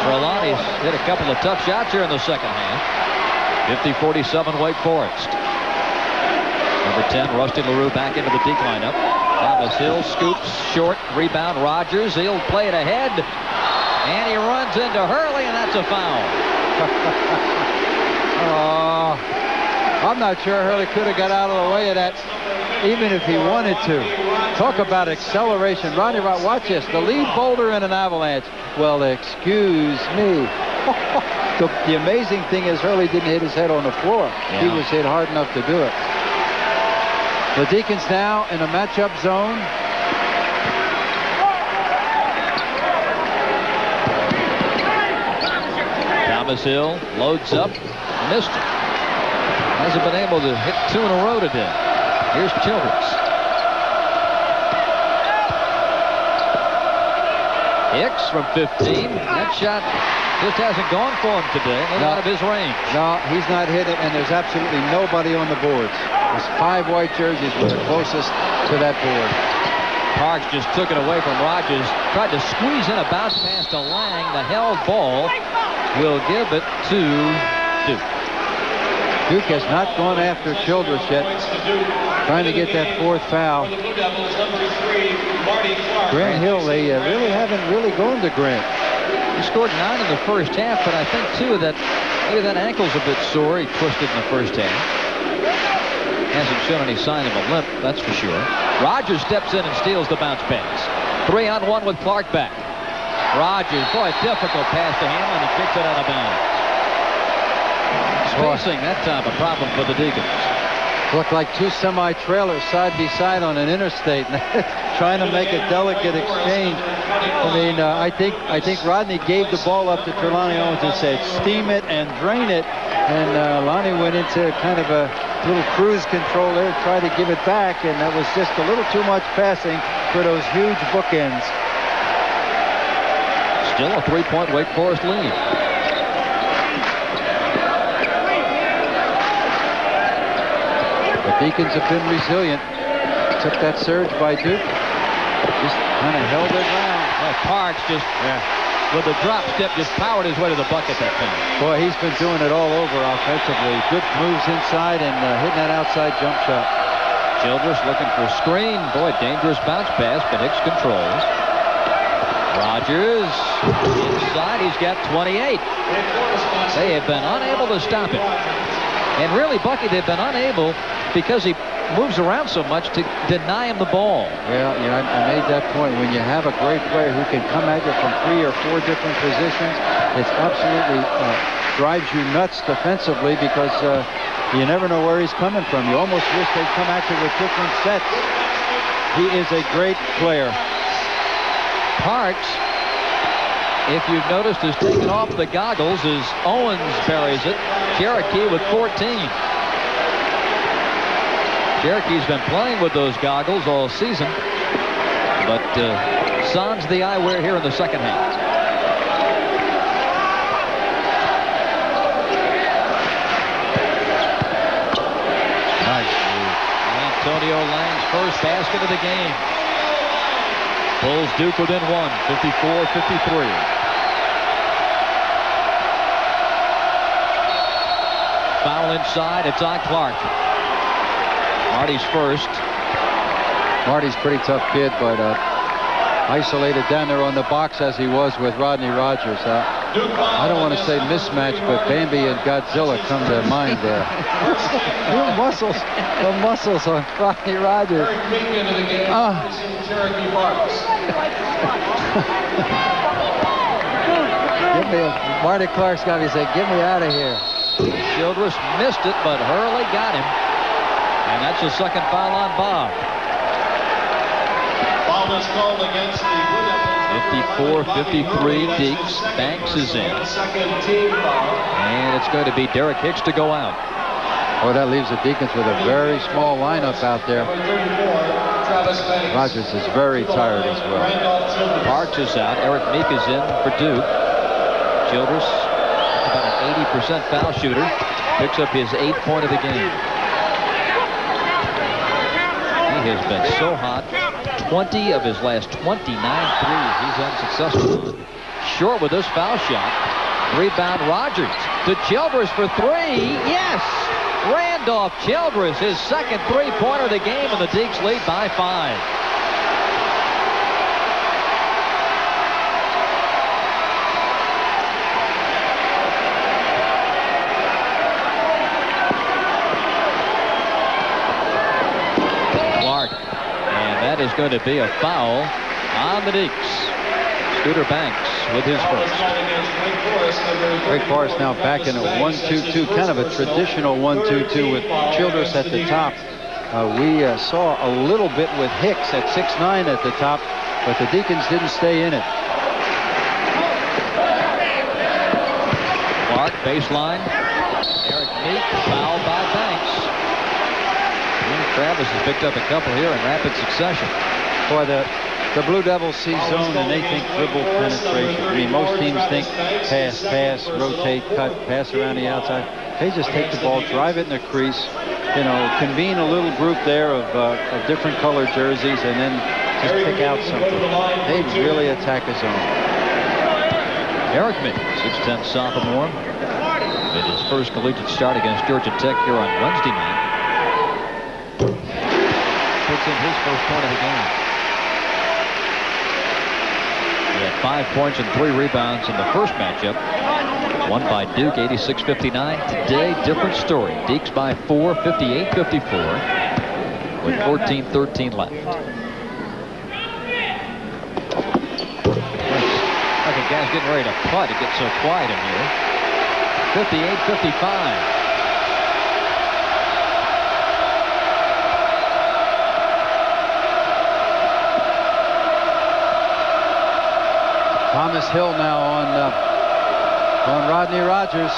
Speaker 2: Trelawney's hit a couple of tough shots here in the second half. 50-47 Wake Forest. Number 10, Rusty LaRue back into the Deke lineup. Thomas Hill scoops short, rebound Rogers. He'll play it ahead, and he runs into Hurley, and that's a foul.
Speaker 1: I'm not sure Hurley could have got out of the way of that, even if he wanted to. Talk about acceleration. Rodney, watch this. The lead boulder in an avalanche. Well, excuse me. The amazing thing is Hurley didn't hit his head on the floor. Yeah. He was hit hard enough to do it. The Deacons now in a matchup zone.
Speaker 2: Thomas Hill loads up, missed it. Hasn't been able to hit 2 in a row today. Here's Childress. Hicks from 15. That shot just hasn't gone for him today. Out of his range.
Speaker 1: No, he's not hit it, and there's absolutely nobody on the boards. There's 5 white jerseys were the closest to that board.
Speaker 2: Parks just took it away from Rogers. Tried to squeeze in a bounce pass to Lang. The held ball will give it to Duke.
Speaker 1: Duke has not gone after Childress yet. Trying to get that 4th foul. Grant Hill, they really haven't gone to Grant.
Speaker 2: He scored 9 in the first half, but I think too that maybe that ankle's a bit sore. He twisted in the first half. Hasn't shown any sign of a limp, that's for sure. Rogers steps in and steals the bounce pass. 3-on-1 with Clark back. Rogers, boy, difficult pass to Hamlin. He kicks it out of bounds. Spacing that time a problem for the Deacons.
Speaker 1: Looked like 2 semi-trailers side by side on an interstate, trying to make a delicate exchange. I mean, I think Rodney gave the ball up to Trelawney Owens and said, "Steam it and drain it." And Lonnie went into kind of a little cruise control there, tried to give it back, and that was just a little too much passing for those huge bookends.
Speaker 2: Still a 3-point Wake Forest lead.
Speaker 1: The Deacons have been resilient. Took that surge by Duke. Just kind of held it around.
Speaker 2: Well, Parks just, with a drop step, just powered his way to the bucket that time.
Speaker 1: Boy, he's been doing it all over offensively. Good moves inside and hitting that outside jump shot.
Speaker 2: Childress looking for a screen. Boy, dangerous bounce pass, but Hicks controls. Rogers inside. He's got 28. They have been unable to stop him. And really, Bucky, they've been unable because he moves around so much to deny him the ball.
Speaker 1: Well, I made that point. When you have a great player who can come at you from 3 or 4 different positions, it's absolutely drives you nuts defensively because you never know where he's coming from. You almost wish they'd come at you with different sets. He is a great player.
Speaker 2: Parks, if you've noticed, has taken off the goggles as Owens buries it. Cherokee with 14. Cherokee's been playing with those goggles all season, but sans the eyewear here in the second half.
Speaker 1: Nice.
Speaker 2: Antonio Lang's first basket of the game. Pulls Duke within 1, 54-53. Foul inside, it's on Clark. Marty's first.
Speaker 1: Marty's a pretty tough kid, but isolated down there on the box as he was with Rodney Rogers. I don't want to say mismatch, but Bambi and Godzilla come to mind there. The muscles on Rodney Rogers. Marty Clark's got me saying, "Get me out of here."
Speaker 2: Childress missed it, but Hurley got him. And that's the second foul on Bob.
Speaker 3: Foul is called against the
Speaker 2: 54-53. Deeks. Banks is in. And it's going to be Derek Hicks to go out.
Speaker 1: Oh, that leaves the Deacons with a very small lineup out there. Rogers is very tired as well.
Speaker 2: Parks is out. Eric Meek is in for Duke. Childress, about an 80% foul shooter, picks up his 8th point of the game. He has been so hot. 20 of his last 29 threes he's unsuccessful. Short with this foul shot. Rebound Rogers to Childress for 3. Yes! Randolph Childress, his 2nd three-pointer of the game, and the Deacs lead by 5. Clark, and that is going to be a foul on the Deacs. Scooter Banks with his first.
Speaker 1: Wake Forest now back in a 1-2-2, kind of a traditional 1-2-2 with Childress at the top. We saw a little bit with Hicks at 6'9" at the top, but the Deacons didn't stay in it.
Speaker 2: Clark, baseline. Eric Meek, fouled by Banks. And Travis has picked up a couple here in rapid succession.
Speaker 1: Boy, the Blue Devils see zone and they think dribble penetration. I mean, most teams think pass, rotate, cut, pass around the outside. They just take the ball, drive it in the crease, you know, convene a little group there of different colored jerseys, and then just pick out something. They really attack a zone.
Speaker 2: Eric Meek, 6'10" sophomore, made his first collegiate start against Georgia Tech here on Wednesday night. Puts in his first point of the game. He had 5 points and 3 rebounds in the first matchup. Won by Duke, 86-59. Today, different story. Deacs by 4, 58-54, with 14-13 left. Like a guy's getting ready to putt. It gets so quiet in here. 58-55.
Speaker 1: Thomas Hill now on Rodney Rogers.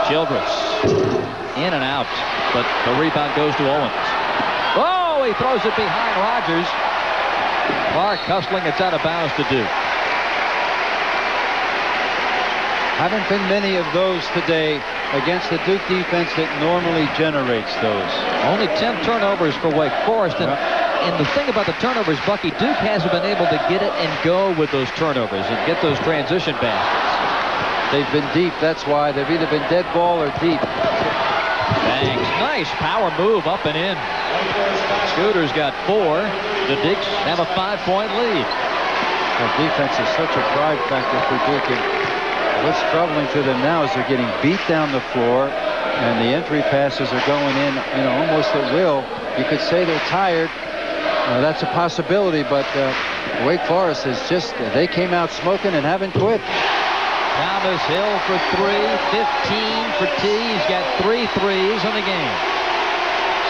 Speaker 2: Childress in and out, but the rebound goes to Owens. Oh, he throws it behind Rogers. Clark hustling, it's out of bounds to Duke.
Speaker 1: Haven't been many of those today against the Duke defense that normally generates those.
Speaker 2: Only 10 turnovers for Wake Forest. And the thing about the turnovers, Bucky, Duke hasn't been able to get it and go with those turnovers and get those transition baskets.
Speaker 1: They've been deep, that's why. They've either been dead ball or deep.
Speaker 2: Banks, nice power move up and in. Scooter's got 4. The Deacs have a 5-point lead.
Speaker 1: The defense is such a pride factor for Duke. And what's troubling to them now is they're getting beat down the floor, and the entry passes are going in, you know, almost at will. You could say they're tired. That's a possibility, but Wake Forest is just, they came out smoking and haven't quit.
Speaker 2: Thomas Hill for 3, 15 for T. He's got 3 threes in the game.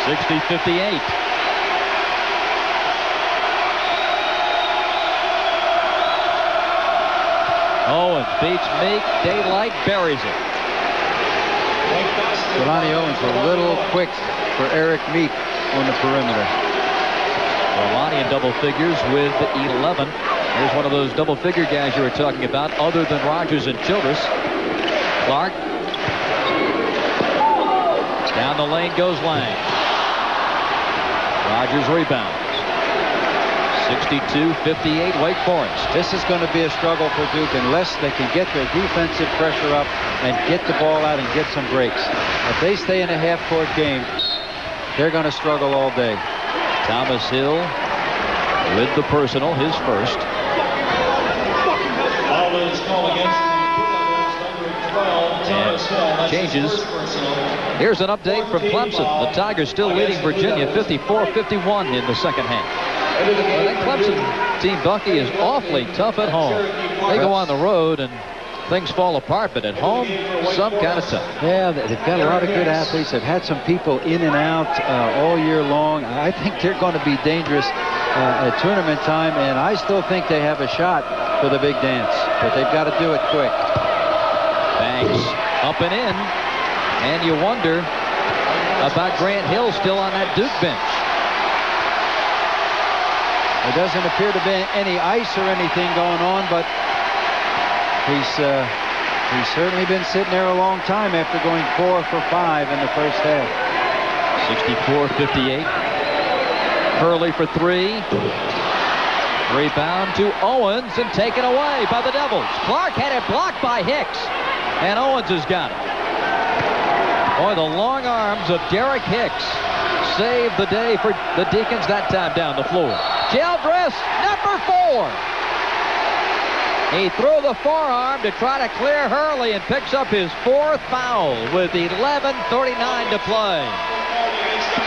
Speaker 2: 60-58. Owens beats Meek. Daylight buries it.
Speaker 1: Jelani Owens a little quick for Eric Meek on the perimeter.
Speaker 2: Jelani in double figures with 11. Here's one of those double-figure guys you were talking about, other than Rogers and Childress. Clark. Down the lane goes Lang. Rogers rebounds. 62-58 Wake Forest.
Speaker 1: This is going to be a struggle for Duke unless they can get their defensive pressure up and get the ball out and get some breaks. If they stay in a half-court game, they're going to struggle all day.
Speaker 2: Thomas Hill with the personal, his first. And changes. Here's an update from Clemson. The Tigers still leading Virginia 54-51 in the second half. Well, that Clemson team, Bucky, is awfully tough at home. They go on the road and things fall apart, but at home, some kind of tough.
Speaker 1: Yeah, they've got a lot of good athletes. They've had some people in and out all year long. I think they're going to be dangerous at tournament time, and I still think they have a shot for the big dance, but they've got to do it quick.
Speaker 2: Banks up and in, and you wonder about Grant Hill still on that Duke bench.
Speaker 1: There doesn't appear to be any ice or anything going on, but He's certainly been sitting there a long time after going 4 for 5 in the first half.
Speaker 2: 64-58. Hurley for 3. Rebound to Owens and taken away by the Devils. Clark had it blocked by Hicks, and Owens has got it. Boy, the long arms of Derek Hicks saved the day for the Deacons that time down the floor. Childress, number 4. He threw the forearm to try to clear Hurley and picks up his 4th foul with 11:39 to play.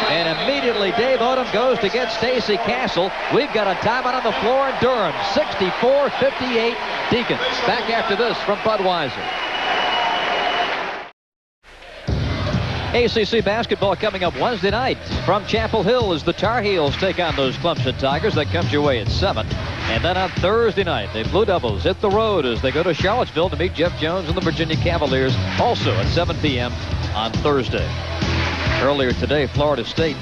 Speaker 2: And immediately Dave Odom goes to get Stacy Castle. We've got a timeout on the floor in Durham. 64-58 Deacons. Back after this from Budweiser. ACC basketball coming up Wednesday night from Chapel Hill as the Tar Heels take on those Clemson Tigers. That comes your way at 7. And then on Thursday night, the Blue Devils hit the road as they go to Charlottesville to meet Jeff Jones and the Virginia Cavaliers, also at 7 p.m. on Thursday. Earlier today, Florida State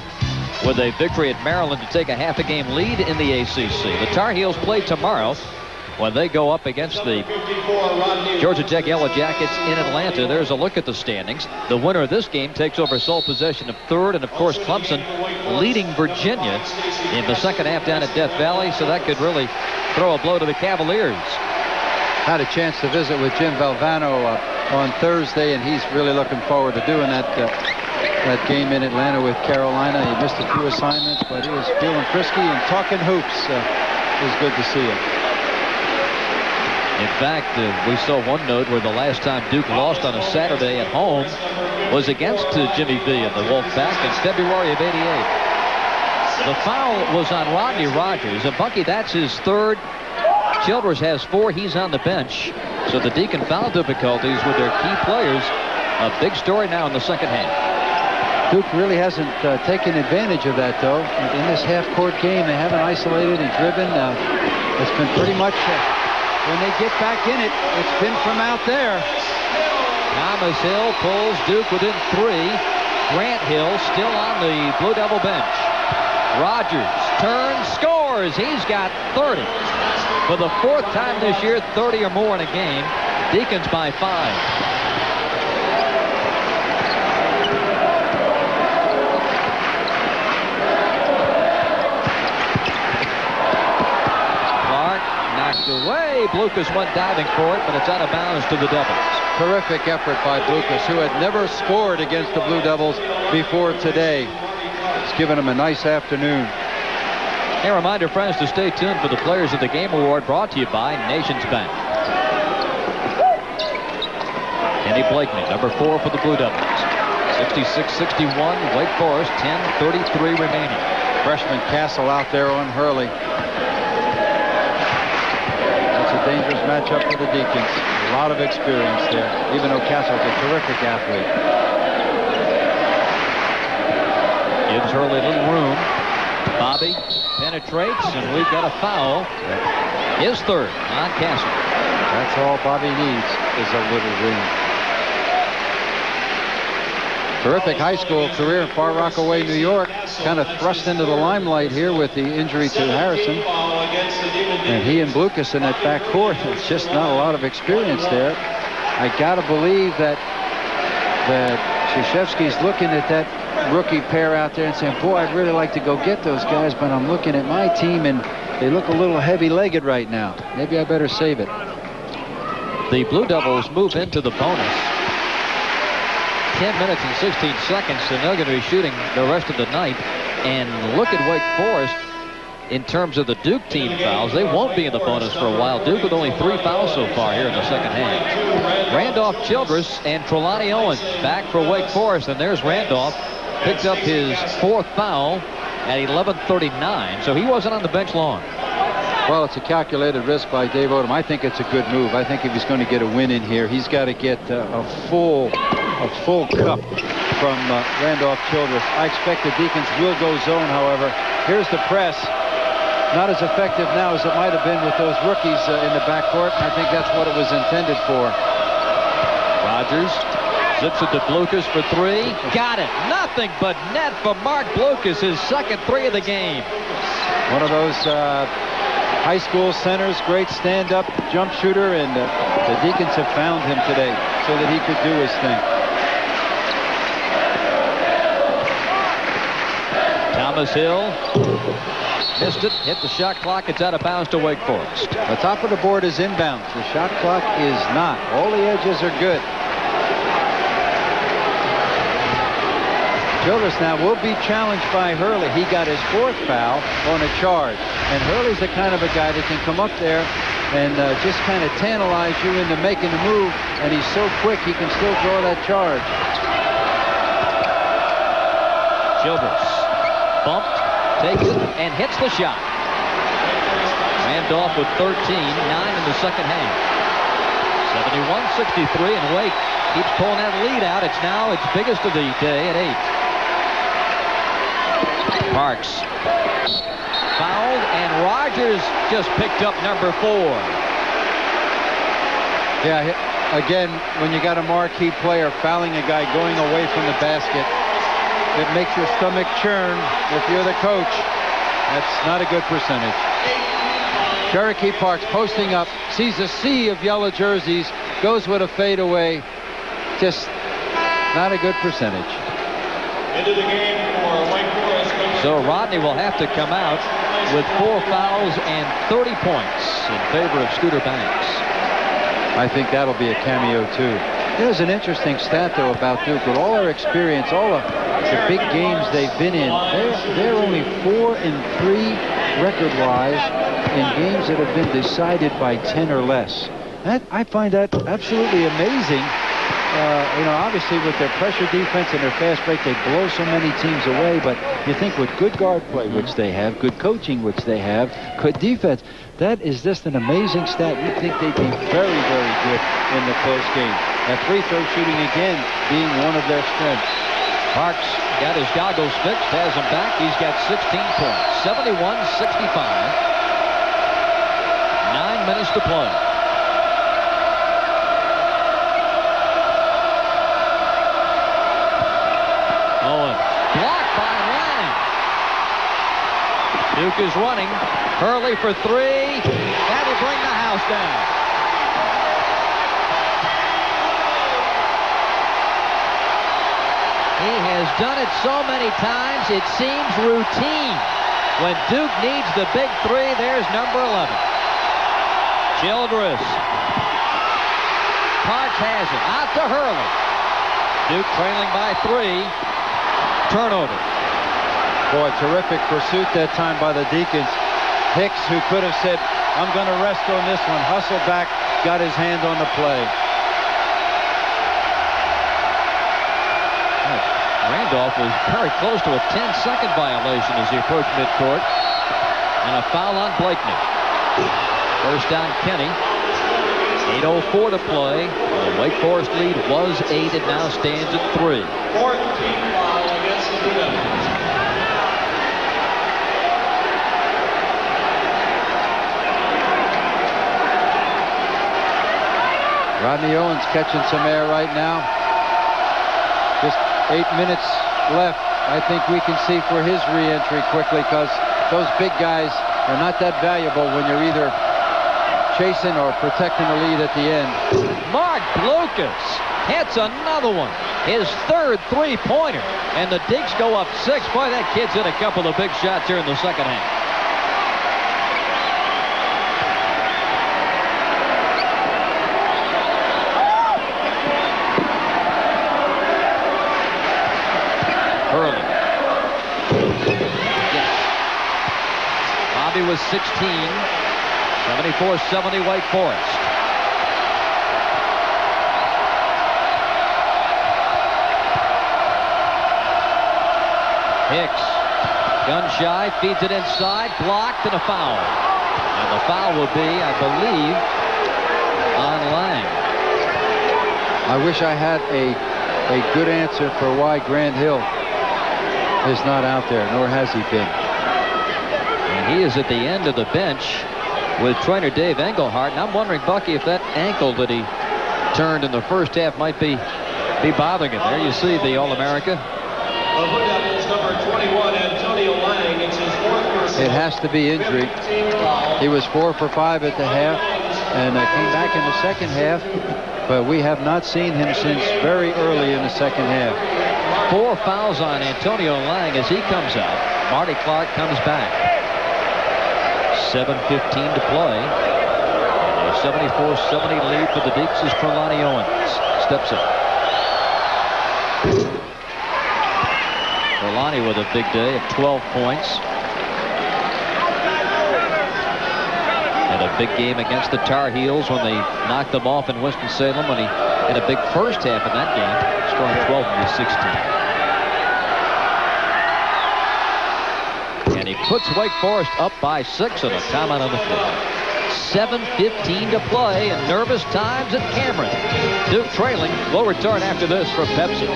Speaker 2: with a victory at Maryland to take a half-a-game lead in the ACC. The Tar Heels play tomorrow when they go up against the Georgia Tech Yellow Jackets in Atlanta. There's a look at the standings. The winner of this game takes over sole possession of 3rd, and of course Clemson leading Virginia in the second half down at Death Valley, so that could really throw a blow to the Cavaliers.
Speaker 1: Had a chance to visit with Jim Valvano on Thursday, and he's really looking forward to doing that game in Atlanta with Carolina. He missed a few assignments, but he was feeling frisky and talking hoops. It was good to see him.
Speaker 2: In fact, we saw one note where the last time Duke lost on a Saturday at home was against Jimmy V and the Wolfpack in February of '88. The foul was on Rodney Rogers. And Bucky, that's his 3rd. Childress has 4. He's on the bench. So the Deacon foul difficulties with their key players. A big story now in the second half.
Speaker 1: Duke really hasn't taken advantage of that, though. In this half-court game, they haven't isolated and driven. It's been pretty much... when they get back in it, it's been from out there.
Speaker 2: Thomas Hill pulls Duke within 3. Grant Hill still on the Blue Devil bench. Rogers turns, scores. He's got 30. For the 4th time this year, 30 or more in a game. Deacons by 5. Away. Blucas went diving for it, but it's out of bounds to the Devils.
Speaker 1: Terrific effort by Blucas, who had never scored against the Blue Devils before today. It's given him a nice afternoon.
Speaker 2: A reminder, friends, to stay tuned for the Players of the Game Award brought to you by Nations Bank. Kenny Blakeney, number 4 for the Blue Devils. 66-61, Wake Forest, 10:33 remaining.
Speaker 1: Freshman Castle out there on Hurley. Dangerous matchup for the Deacons. A lot of experience there, even though Castle's a terrific athlete.
Speaker 2: Gives Hurley a little room. Bobby penetrates, and we've got a foul. His 3rd on Castle.
Speaker 1: That's all Bobby needs is a little room. Terrific high school career in Far Rockaway, New York. Kind of thrust into the limelight here with the injury to Harrison. And he and Blucas in that backcourt, there's just not a lot of experience there. I got to believe that Krzyzewski's looking at that rookie pair out there and saying, boy, I'd really like to go get those guys, but I'm looking at my team and they look a little heavy-legged right now. Maybe I better save it.
Speaker 2: The Blue Devils move into the bonus. 10 minutes and 16 seconds, and they're going to be shooting the rest of the night. And look at Wake Forest in terms of the Duke team fouls. They won't be in the bonus for a while. Duke with only 3 fouls so far here in the second half. Randolph Childress and Trelawney Owens back for Wake Forest, and there's Randolph. Picked up his 4th foul at 11:39, so he wasn't on the bench long.
Speaker 1: Well, it's a calculated risk by Dave Odom. I think it's a good move. I think if he's going to get a win in here, he's got to get a full cup from Randolph Childress. I expect the Deacons will go zone, however. Here's the press. Not as effective now as it might have been with those rookies in the backcourt. I think that's what it was intended for.
Speaker 2: Rogers zips it to Blucas for 3. Got it. Nothing but net for Mark Blucas, his second 3 of the game.
Speaker 1: One of those high school centers, great stand-up jump shooter, and the Deacons have found him today so that he could do his thing.
Speaker 2: Thomas Hill missed it, hit the shot clock. It's out of bounds to Wake Forest.
Speaker 1: The top of the board is inbounds. The shot clock is not. All the edges are good. Childress now will be challenged by Hurley. He got his 4th foul on a charge. And Hurley's the kind of a guy that can come up there and just kind of tantalize you into making the move. And he's so quick, he can still draw that charge.
Speaker 2: Childress bumped, takes it, and hits the shot. Randolph with 13, 9 in the second half. 71-63, and Wake keeps pulling that lead out. It's now its biggest of the day at 8. Parks fouled, and Rogers just picked up number 4.
Speaker 1: Yeah, again, when you got a marquee player fouling a guy going away from the basket, it makes your stomach churn if you're the coach. That's not a good percentage. Cherokee Parks posting up, sees a sea of yellow jerseys, goes with a fadeaway. Just not a good percentage.
Speaker 3: Into the game for Wake Forest.
Speaker 2: So Rodney will have to come out with 4 fouls and 30 points in favor of Scooter Banks.
Speaker 1: I think that'll be a cameo too. There's an interesting stat though about Duke. With all their experience, all of the big games they've been in, they're only 4-3 record-wise in games that have been decided by 10 or less. I find that absolutely amazing. You know, obviously with their pressure defense and their fast break, they blow so many teams away. But you think with good guard play, which they have, good coaching, which they have, good defense, that is just an amazing stat. You'd think they'd be very, very good in the close game. That free throw shooting again being one of their strengths.
Speaker 2: Parks got his goggles fixed, has them back. He's got 16 points. 71-65. 9 minutes to play. Owen blocked by Lang. Duke is running. Hurley for 3. That'll bring the house down. He has done it so many times, it seems routine. When Duke needs the big 3, there's number 11. Childress. Parks has it. Out to Hurley. Duke trailing by 3. Turnover.
Speaker 1: Boy, terrific pursuit that time by the Deacons. Hicks, who could have said, I'm going to rest on this one, hustled back, got his hand on the play.
Speaker 2: Randolph was very close to a 10-second violation as he approached midcourt. And a foul on Blakeney. First down, Kenny. 8:04 to play. The Wake Forest lead was 8. It now stands at 3.
Speaker 3: 4th team foul against the Blue Devils.
Speaker 1: Rodney Owens catching some air right now. Just 8 minutes left. I think we can see for his re-entry quickly, because those big guys are not that valuable when you're either chasing or protecting the lead at the end.
Speaker 2: Mark Blucas hits another one. His 3rd three-pointer. And the Digs go up 6. Boy, that kid's hit a couple of big shots here in the second half. Hurley. Yes. Bobby was 16. 74-70 Wake Forest. Hicks, gun shy, feeds it inside, blocked, and a foul. And the foul will be, I believe, on Lang.
Speaker 1: I wish I had a good answer for why Grant Hill is not out there, nor has he been.
Speaker 2: And he is at the end of the bench with trainer Dave Engelhardt. And I'm wondering, Bucky, if that ankle that he turned in the first half might be bothering him. There you see the All-America.
Speaker 3: The Blue Devils, number 21, Antonio Lang. It's his 4th
Speaker 1: It has to be injury. He was 4 for 5 at the half and came back in the second half, but we have not seen him since very early in the second half.
Speaker 2: 4 fouls on Antonio Lang as he comes out. Marty Clark comes back. 7:15 to play. A 74-70 lead for the Deeks as Trelawney Owens steps up. Trelawney with a big day of 12 points. Had a big game against the Tar Heels when they knocked them off in Winston-Salem, when he had a big first half in that game, scoring 12 of his 16. And he puts Wake Forest up by 6 on a timeout on the floor. 7:15 to play in nervous times at Cameron. Duke trailing. We'll return after this from Pepsi.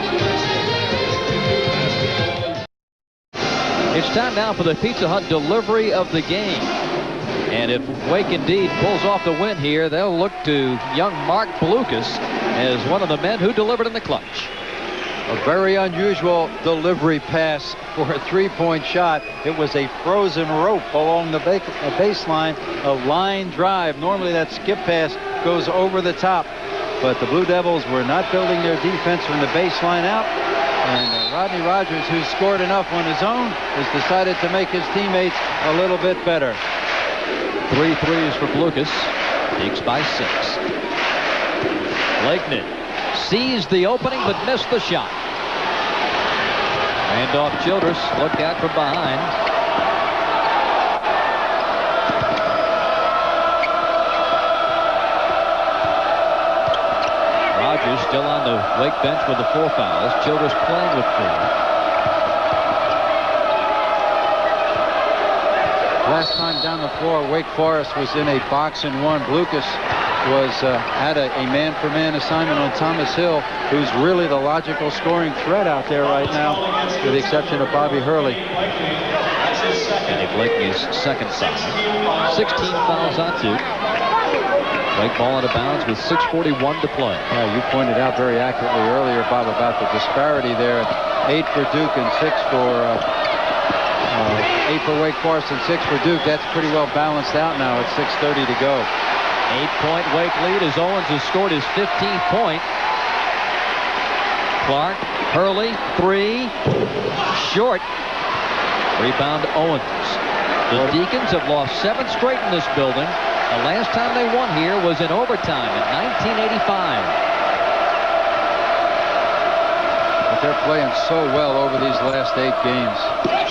Speaker 2: It's time now for the Pizza Hut delivery of the game. And if Wake indeed pulls off the win here, they'll look to young Mark Blucas as one of the men who delivered in the clutch.
Speaker 1: A very unusual delivery pass for a three-point shot. It was a frozen rope along the baseline, a line drive. Normally that skip pass goes over the top, but the Blue Devils were not building their defense from the baseline out. And Rodney Rogers, who scored enough on his own, has decided to make his teammates a little bit better.
Speaker 2: 3 threes for Blucas. Deeks by 6. Blakeney seized the opening but missed the shot. Randolph Childress looked out from behind. Rogers still on the Wake bench with the 4 fouls. Childress playing with 3.
Speaker 1: Last time down the floor, Wake Forest was in a box and one. Blucas had a man-for-man assignment on Thomas Hill, who's really the logical scoring threat out there right now, with the exception of Bobby Hurley.
Speaker 2: Kenny Blakeney's second foul. 16 fouls on Duke. Wake ball out of bounds with 6:41 to play.
Speaker 1: Yeah, you pointed out very accurately earlier, Bob, about the disparity there. 8 for Duke and 6 for 8 for Wake Forest and 6 for Duke. That's pretty well balanced out now at 6:30 to go.
Speaker 2: 8-point Wake lead as Owens has scored his 15th point. Clark, Hurley, 3, short. Rebound Owens. The Deacons have lost 7 straight in this building. The last time they won here was in overtime in 1985.
Speaker 1: But they're playing so well over these last 8 games.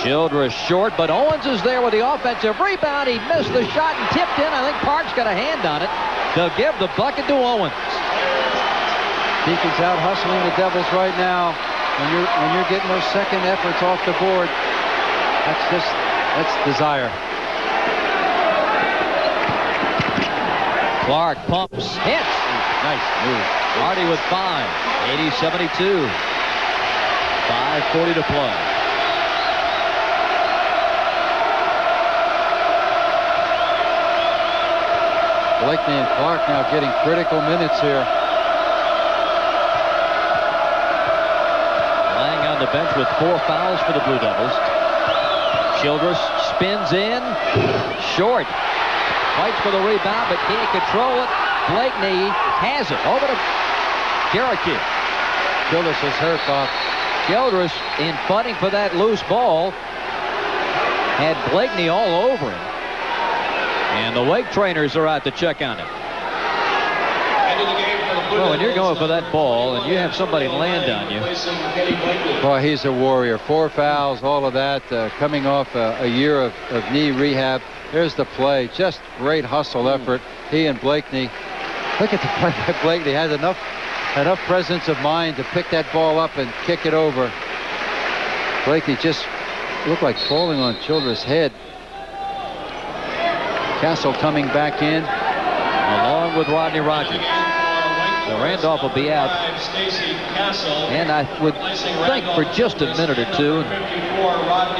Speaker 2: Childress short, but Owens is there with the offensive rebound. He missed the shot and tipped in. I think Park's got a hand on it. They'll give the bucket to Owens.
Speaker 1: Deacons out hustling the Devils right now. When you're getting those second efforts off the board, that's desire.
Speaker 2: Clark pumps, hits.
Speaker 1: Nice move.
Speaker 2: Marty with 5. 80-72. 5:40 to play.
Speaker 1: Blakeney and Clark now getting critical minutes here.
Speaker 2: Lang on the bench with 4 fouls for the Blue Devils. Childress spins in. Short. Fights for the rebound, but can't control it. Blakeney has it. Over to Garrick.
Speaker 1: Childress is hurt, Bob.
Speaker 2: Childress, in fighting for that loose ball, had Blakeney all over him. And the Wake trainers are out to check on him. Well, when you're going for that ball and you have somebody land on you.
Speaker 1: Boy, he's a warrior. 4 fouls, all of that, coming off a year of knee rehab. There's the play. Just great hustle effort. He and Blakeney. Look at the play by Blakeney. Has enough presence of mind to pick that ball up and kick it over. Blakeney just looked like falling on Childress' head. Castle coming back in,
Speaker 2: along with Rodney Rogers. So Randolph will be out. And I would think for just a minute or two,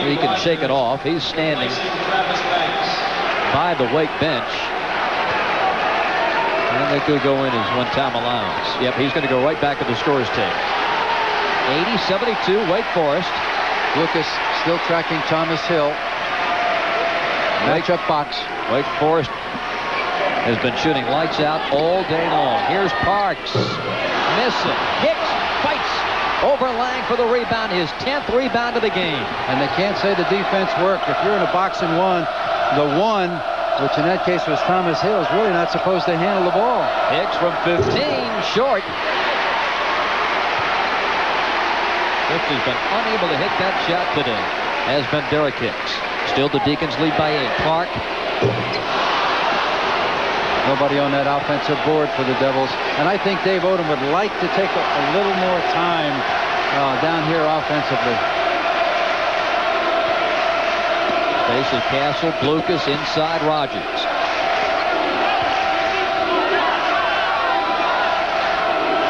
Speaker 2: he can shake it off. He's standing by the Wake bench. And they could go in as one-time allowance. Yep, he's going to go right back to the scorer's table. 80-72, Wake Forest.
Speaker 1: Lucas still tracking Thomas Hill. Matchup box.
Speaker 2: Wake Forest has been shooting lights out all day long. Here's Parks. Missing. Hicks fights over Lang for the rebound. His 10th rebound of the game.
Speaker 1: And they can't say the defense worked. If you're in a box and one, the one, which in that case was Thomas Hill, is really not supposed to handle the ball.
Speaker 2: Hicks from 15, short. Hicks has been unable to hit that shot today, has been Derek Hicks. Still the Deacons lead by 8. Clark.
Speaker 1: Nobody on that offensive board for the Devils. And I think Dave Odom would like to take a little more time down here offensively.
Speaker 2: Faces Castle, Blucas inside Rogers.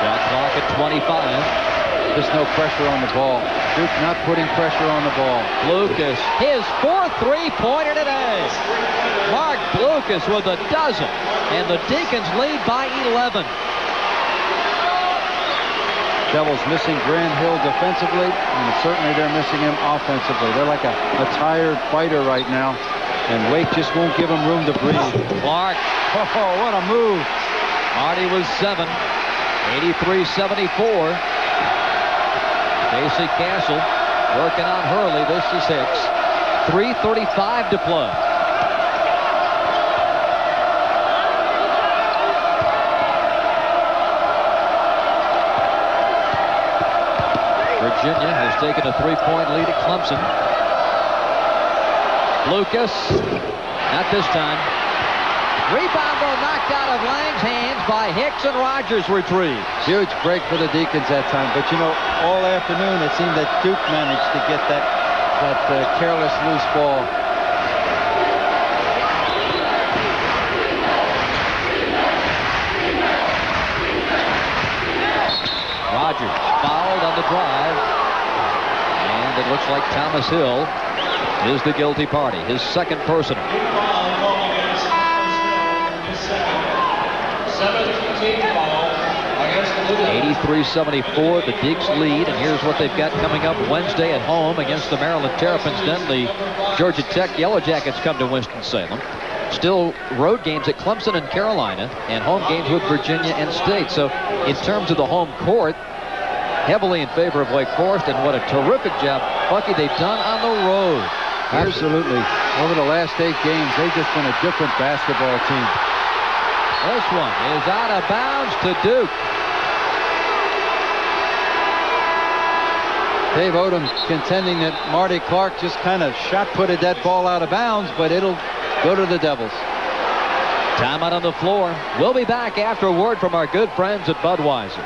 Speaker 2: Shot clock at 25.
Speaker 1: There's no pressure on the ball. Duke not putting pressure on the ball.
Speaker 2: Blucas, his 4th three-pointer today. Mark Blucas with a dozen, and the Deacons lead by 11.
Speaker 1: Devils missing Grant Hill defensively, and certainly they're missing him offensively. They're like a tired fighter right now, and Wake just won't give him room to breathe.
Speaker 2: Clark.
Speaker 1: Oh, what a move.
Speaker 2: Marty was 7. 83-74. Casey Castle working on Hurley. This is Hicks. 3:35 to play. Virginia has taken a 3-point lead at Clemson. Lucas, not this time. Rebound ball knocked out of Lang's hands by Hicks, and Rogers retrieves.
Speaker 1: Huge break for the Deacons that time. But, you know, all afternoon it seemed that Duke managed to get that careless loose ball.
Speaker 2: Rogers fouled on the drive. And it looks like Thomas Hill is the guilty party. His 2nd personal. 83-74, the Deeks lead, and here's what they've got coming up Wednesday at home against the Maryland Terrapins. Then the Georgia Tech Yellow Jackets come to Winston-Salem. Still road games at Clemson and Carolina, and home games with Virginia and State. So in terms of the home court, heavily in favor of Wake Forest, and what a terrific job, Bucky, they've done on the road.
Speaker 1: Absolutely. Over the last 8 games, they've just been a different basketball team.
Speaker 2: This one is out of bounds to Duke.
Speaker 1: Dave Odom contending that Marty Clark just kind of shot-putted that ball out of bounds, but it'll go to the Devils.
Speaker 2: Timeout on the floor. We'll be back after a word from our good friends at Budweiser.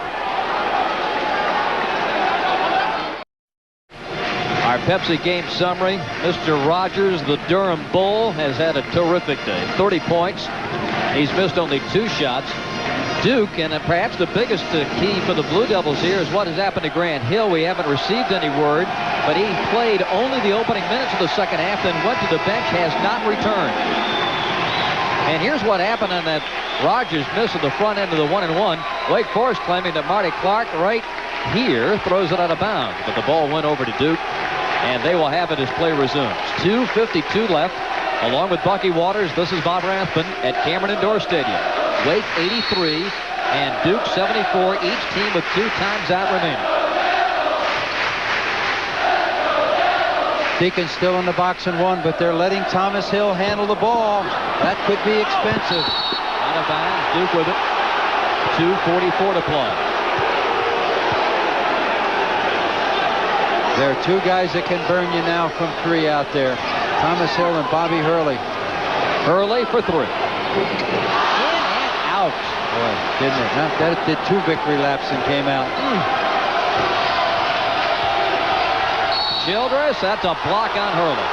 Speaker 2: Our Pepsi game summary. Mr. Rogers, the Durham Bull, has had a terrific day. 30 points. He's missed only 2 shots. Duke, and perhaps the biggest key for the Blue Devils here is what has happened to Grant Hill. We haven't received any word, but he played only the opening minutes of the second half, then went to the bench, has not returned. And here's what happened on that Rogers miss at the front end of the 1-and-1. Wake Forest claiming that Marty Clark right here throws it out of bounds, but the ball went over to Duke, and they will have it as play resumes. 2:52 left. Along with Bucky Waters, this is Bob Rathbun at Cameron Indoor Stadium. Wake 83 and Duke 74, each team with 2 times out remaining.
Speaker 1: Deacons still in the box and 1, but they're letting Thomas Hill handle the ball. That could be expensive.
Speaker 2: Out of bounds, Duke with it. 2:44 to play.
Speaker 1: There are 2 guys that can burn you now from 3 out there. Thomas Hill and Bobby Hurley.
Speaker 2: Hurley for 3. In and out.
Speaker 1: Boy, didn't it? Huh? That did 2 victory laps and came out.
Speaker 2: Childress, that's a block on Hurley.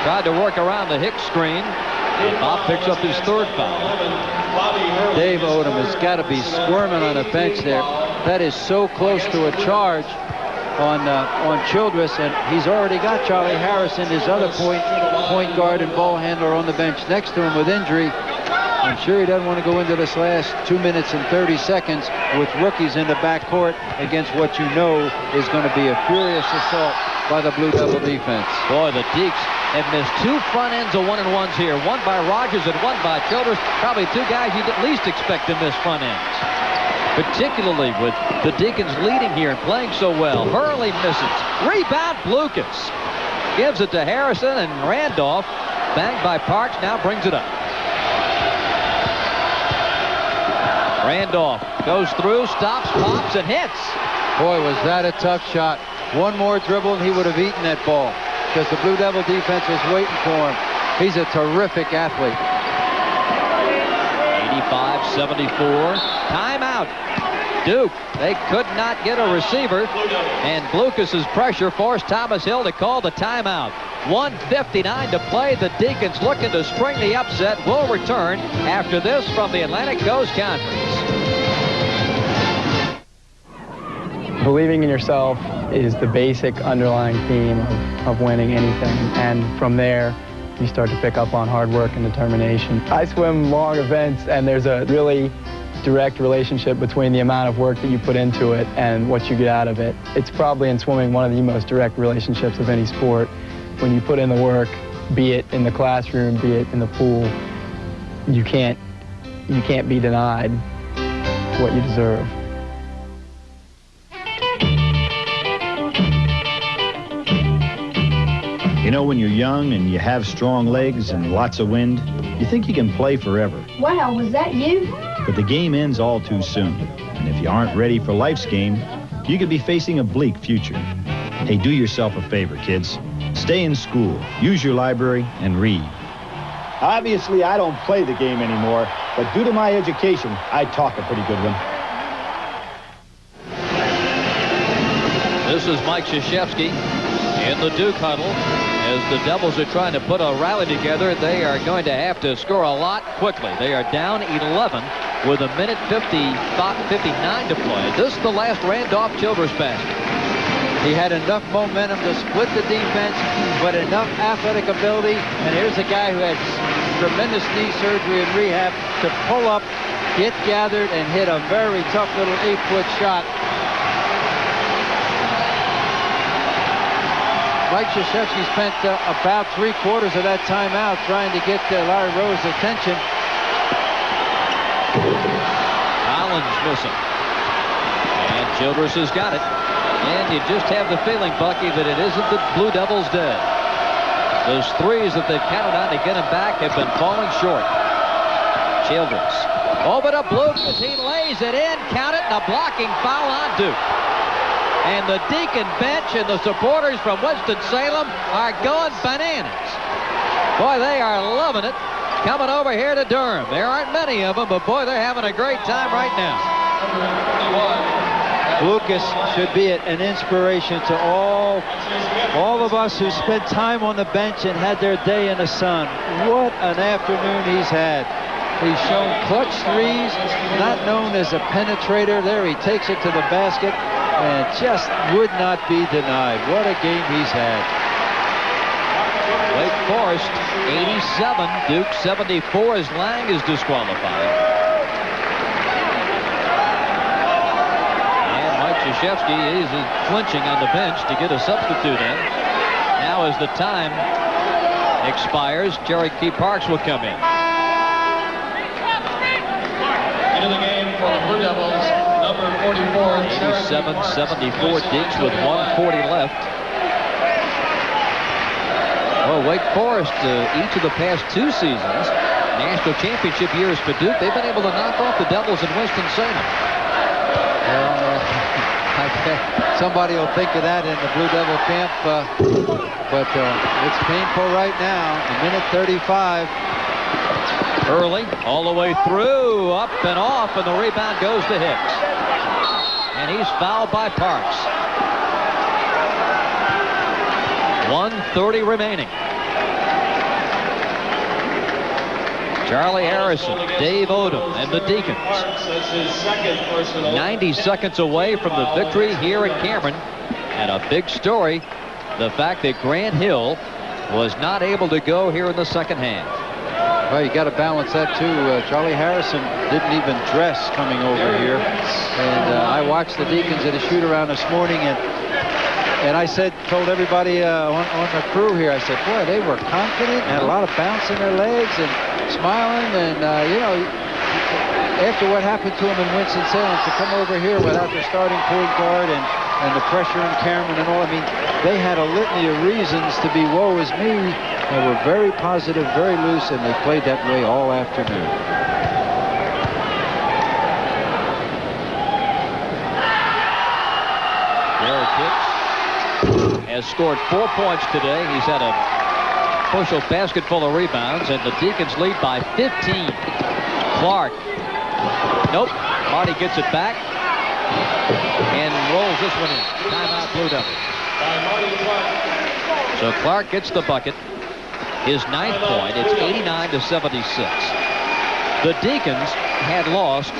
Speaker 2: Tried to work around the Hicks screen. Bob picks up his 3rd foul.
Speaker 1: Dave Odom has got to be squirming on a bench there. That is so close to a charge on Childress, and he's already got Charlie Harrison, his other point guard and ball handler, on the bench next to him with injury. I'm sure he doesn't want to go into this last 2 minutes and 30 seconds with rookies in the backcourt against what you know is going to be a furious assault by the Blue Devil defense.
Speaker 2: Boy, the Deacs have missed 2 front ends of 1-and-1s here. One by Rogers and one by Childress. Probably 2 guys you'd at least expect to miss front ends. Particularly with the Deacons leading here and playing so well. Hurley misses. Rebound, Blucas. Gives it to Harrison, and Randolph, banged by Parks, now brings it up. Randolph goes through, stops, pops, and hits.
Speaker 1: Boy, was that a tough shot. One more dribble, and he would have eaten that ball because the Blue Devil defense was waiting for him. He's a terrific athlete.
Speaker 2: 85-74. Timeout. Duke, they could not get a receiver, and Blucas's pressure forced Thomas Hill to call the timeout. 1:59 to play. The Deacons looking to spring the upset. Will return after this from the Atlantic Coast Conference.
Speaker 4: Believing in yourself is the basic underlying theme of winning anything, and from there you start to pick up on hard work and determination. I swim long events, and there's a really direct relationship between the amount of work that you put into it and what you get out of it. It's probably in swimming one of the most direct relationships of any sport. When you put in the work, be it in the classroom, be it in the pool, you can't be denied what you deserve.
Speaker 5: You know, when you're young and you have strong legs and lots of wind, you think you can play forever.
Speaker 6: Wow, was that you?
Speaker 5: But the game ends all too soon. And if you aren't ready for life's game, you could be facing a bleak future. Hey, do yourself a favor, kids. Stay in school, use your library, and read.
Speaker 7: Obviously, I don't play the game anymore, but due to my education, I talk a pretty good one.
Speaker 2: This is Mike Krzyzewski in the Duke huddle. As the Devils are trying to put a rally together, they are going to have to score a lot quickly. They are down 11 with 1:59 to play. This is the last Randolph-Childress basket.
Speaker 1: He had enough momentum to split the defense, but enough athletic ability. And here's a guy who had tremendous knee surgery and rehab to pull up, get gathered, and hit a very tough little 8-foot shot. Mike Krzyzewski spent about 3/4 of that timeout trying to get Larry Rose's attention.
Speaker 2: Collins missing. And Childress has got it. And you just have the feeling, Bucky, that it isn't the Blue Devils' day. Those threes that they've counted on to get him back have been falling short. Childress. Over to Blucas. He lays it in. Count it. And a blocking foul on Duke. And the Deacon bench and the supporters from Winston-Salem are going bananas. Boy, they are loving it coming over here to Durham. There aren't many of them, but boy, they're having a great time right now.
Speaker 1: Blucas should be an inspiration to all of us who spent time on the bench and had their day in the sun. What an afternoon he's had. He's shown clutch threes, not known as a penetrator. There he takes it to the basket and just would not be denied. What a game he's had.
Speaker 2: Wake Forest 87, Duke 74 as Lang is disqualified. And Mike Krzyzewski is flinching on the bench to get a substitute in. Now as the time expires, Cherokee Parks will come in.
Speaker 3: Into the game for the Blue Devils, number 44.
Speaker 2: 87-74 Deacs with 1:40 left. Well, Wake Forest, each of the past 2 seasons, national championship years for Duke, they've been able to knock off the Devils in Winston-Salem.
Speaker 1: Well, somebody will think of that in the Blue Devil camp, but it's painful right now. 1:35.
Speaker 2: Early, all the way through, up and off, and the rebound goes to Hicks. And he's fouled by Parks. 1:30 remaining. Charlie Harrison, Dave Odom, and the Deacons.
Speaker 3: That's his second personal.
Speaker 2: 90 seconds away from the victory here at Cameron. And a big story, the fact that Grant Hill was not able to go here in the second half.
Speaker 1: Well, you got to balance that too. Charlie Harrison didn't even dress coming over here, and I watched the Deacons at a shoot around this morning, and I told everybody on the crew here, I said, boy, they were confident and had a lot of bounce in their legs and smiling, and you know, after what happened to them in Winston-Salem, to come over here without their starting point guard and the pressure in Cameron and all, I mean, they had a litany of reasons to be woe is me. They were very positive, very loose, and they played that way all afternoon.
Speaker 2: Derek Hicks has scored 4 points today. He's had a bushel basket full of rebounds, and the Deacons lead by 15. Clark. Nope. Marty gets it back and rolls this one in. Timeout, Blue Devils. So Clark gets the bucket. His 9th point. It's 89-76. The Deacons had lost.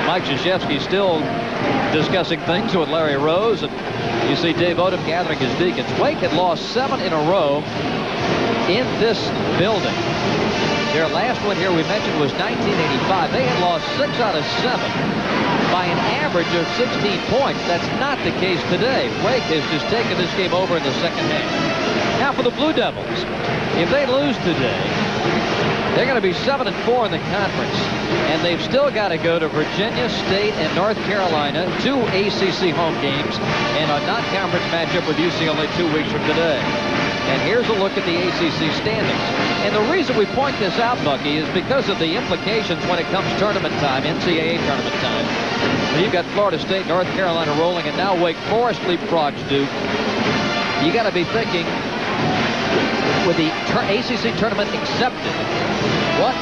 Speaker 2: Mike Krzyzewski still discussing things with Larry Rose, and you see Dave Odom gathering his Deacons. Wake had lost 7 in a row in this building. Their last one here we mentioned was 1985. They had lost 6 out of 7 by an average of 16 points. That's not the case today. Wake has just taken this game over in the second half. Now for the Blue Devils, if they lose today, they're going to be 7-4 in the conference, and they've still got to go to Virginia State and North Carolina, 2 ACC home games, and a non-conference matchup with UCLA 2 weeks from today. And here's a look at the ACC standings. And the reason we point this out, Bucky, is because of the implications when it comes tournament time, NCAA tournament time. You've got Florida State, North Carolina rolling, and now Wake Forest leapfrogs Duke. You got to be thinking, with the ACC tournament accepted, what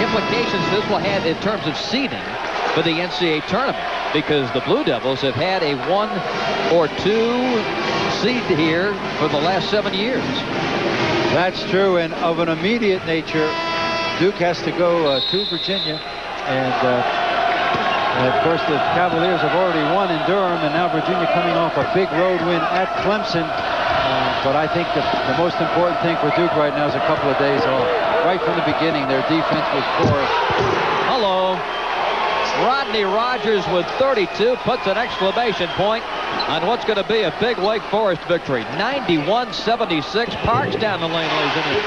Speaker 2: implications this will have in terms of seeding for the NCAA tournament, because the Blue Devils have had a 1 or 2 seed here for the last 7 years.
Speaker 1: That's true, and of an immediate nature, Duke has to go to Virginia, and of course the Cavaliers have already won in Durham, and now Virginia coming off a big road win at Clemson. But I think the most important thing for Duke right now is a couple of days off. Right from the beginning, their defense was poor.
Speaker 2: Hello. Rodney Rogers with 32 puts an exclamation point on what's going to be a big Wake Forest victory. 91-76. Parks down the lane, ladies and gentlemen.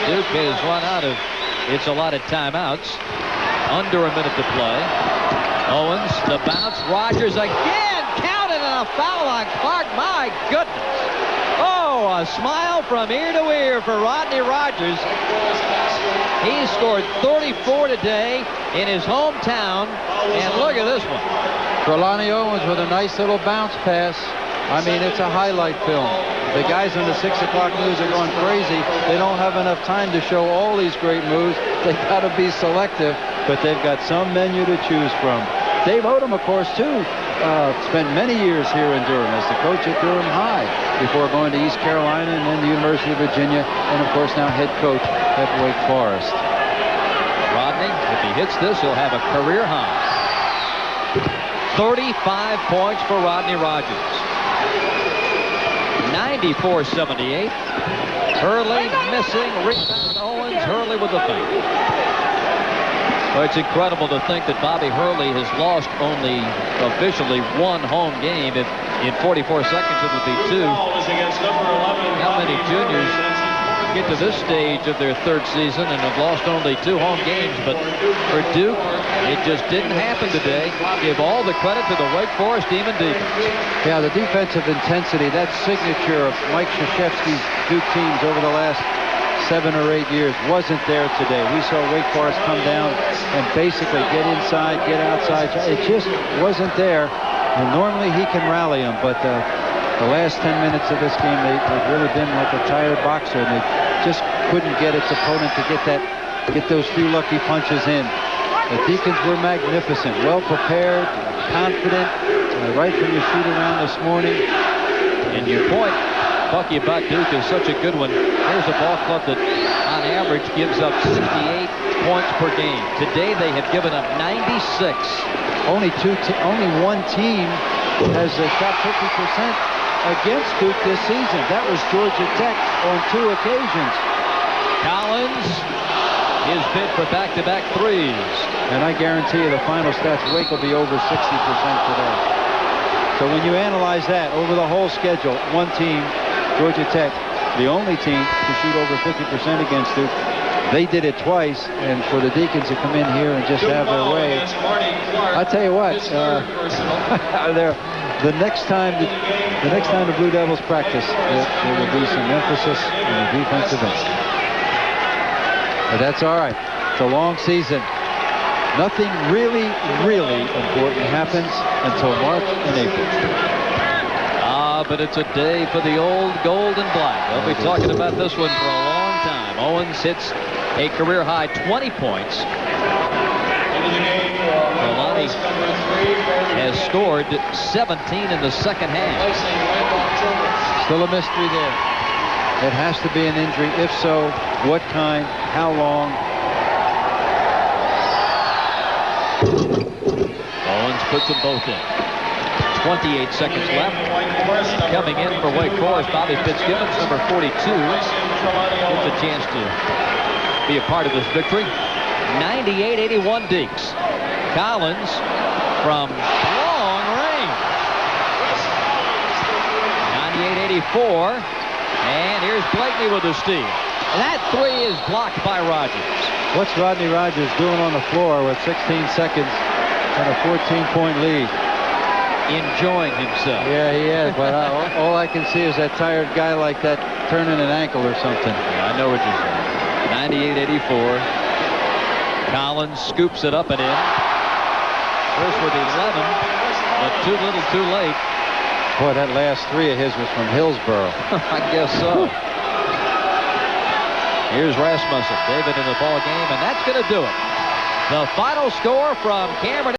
Speaker 2: Duke has run out of its allotted timeouts. Under a minute to play. Owens, the bounce. Rogers again. Counted, and a foul on Clark. My goodness. Oh, a smile from ear to ear for Rodney Rogers. He scored 34 today in his hometown, and look at this one.
Speaker 1: Trelawney Owens with a nice little bounce pass. I mean, it's a highlight film. The guys on the 6 o'clock news are going crazy. They don't have enough time to show all these great moves. They've got to be selective, but they've got some menu to choose from. Dave Odom, of course, too, spent many years here in Durham as the coach at Durham High before going to East Carolina and then the University of Virginia, and of course now head coach at Wake Forest.
Speaker 2: Rodney, if he hits this, he'll have a career high. 35 points for Rodney Rogers. 94-78. Hurley missing. Rebound Owens. Hurley with the foul. Well, it's incredible to think that Bobby Hurley has lost only officially 1 home game. In 44 seconds, it would be 2. How many juniors get to this stage of their 3rd season and have lost only 2 home games? But for Duke, it just didn't happen today. Give all the credit to the Wake Forest Demon Deacons.
Speaker 1: Yeah, the defensive intensity, that signature of Mike Krzyzewski's Duke teams over the last 7 or 8 years wasn't there today. We saw Wake Forest come down and basically get inside, get outside. It just wasn't there. And normally he can rally them, but the last 10 minutes of this game, they've really been like a tired boxer, and they just couldn't get its opponent to get those few lucky punches in. The Deacons were magnificent, well prepared, confident, right from your shoot around this morning.
Speaker 2: And your point, Bucky, about Duke is such a good one. Here's a ball club that on average gives up 68 points per game. Today they have given up 96.
Speaker 1: Only one team has shot 50% against Duke this season. That was Georgia Tech on 2 occasions.
Speaker 2: Collins, his bid for back-to-back threes.
Speaker 1: And I guarantee you the final stats, Wake will be over 60% today. So when you analyze that over the whole schedule, one team, Georgia Tech, the only team to shoot over 50% against Duke. They did it twice, and for the Deacons to come in here and just have their way, I tell you what, the next time the Blue Devils practice, there will be some emphasis on the defensive end. But that's all right. It's a long season. Nothing really, really important happens until March and April.
Speaker 2: But it's a day for the old gold and black. They'll be talking about this one for a long time. Owens hits a career-high 20 points. Trelawney has scored 17 in the second half.
Speaker 1: Still a mystery there. It has to be an injury. If so, what kind? How long?
Speaker 2: Owens puts them both in. 28 seconds left. Coming in for Wake Forest, Bobby Fitzgibbons, number 42, gets a chance to be a part of this victory. 98-81 Deacs. Collins from long range. 98-84. And here's Blakeney with the steal. That three is blocked by Rogers.
Speaker 1: What's Rodney Rogers doing on the floor with 16 seconds and a 14-point lead?
Speaker 2: Enjoying himself.
Speaker 1: Yeah, he is, but all I can see is that tired guy like that turning an ankle or something.
Speaker 2: Yeah, I know what you're saying. 98-84. Collins scoops it up and in. First with 11, but too little too late.
Speaker 1: Boy, that last three of his was from Hillsborough.
Speaker 2: I guess so. Here's Rasmussen. David in the ball game, and that's going to do it. The final score from Cameron.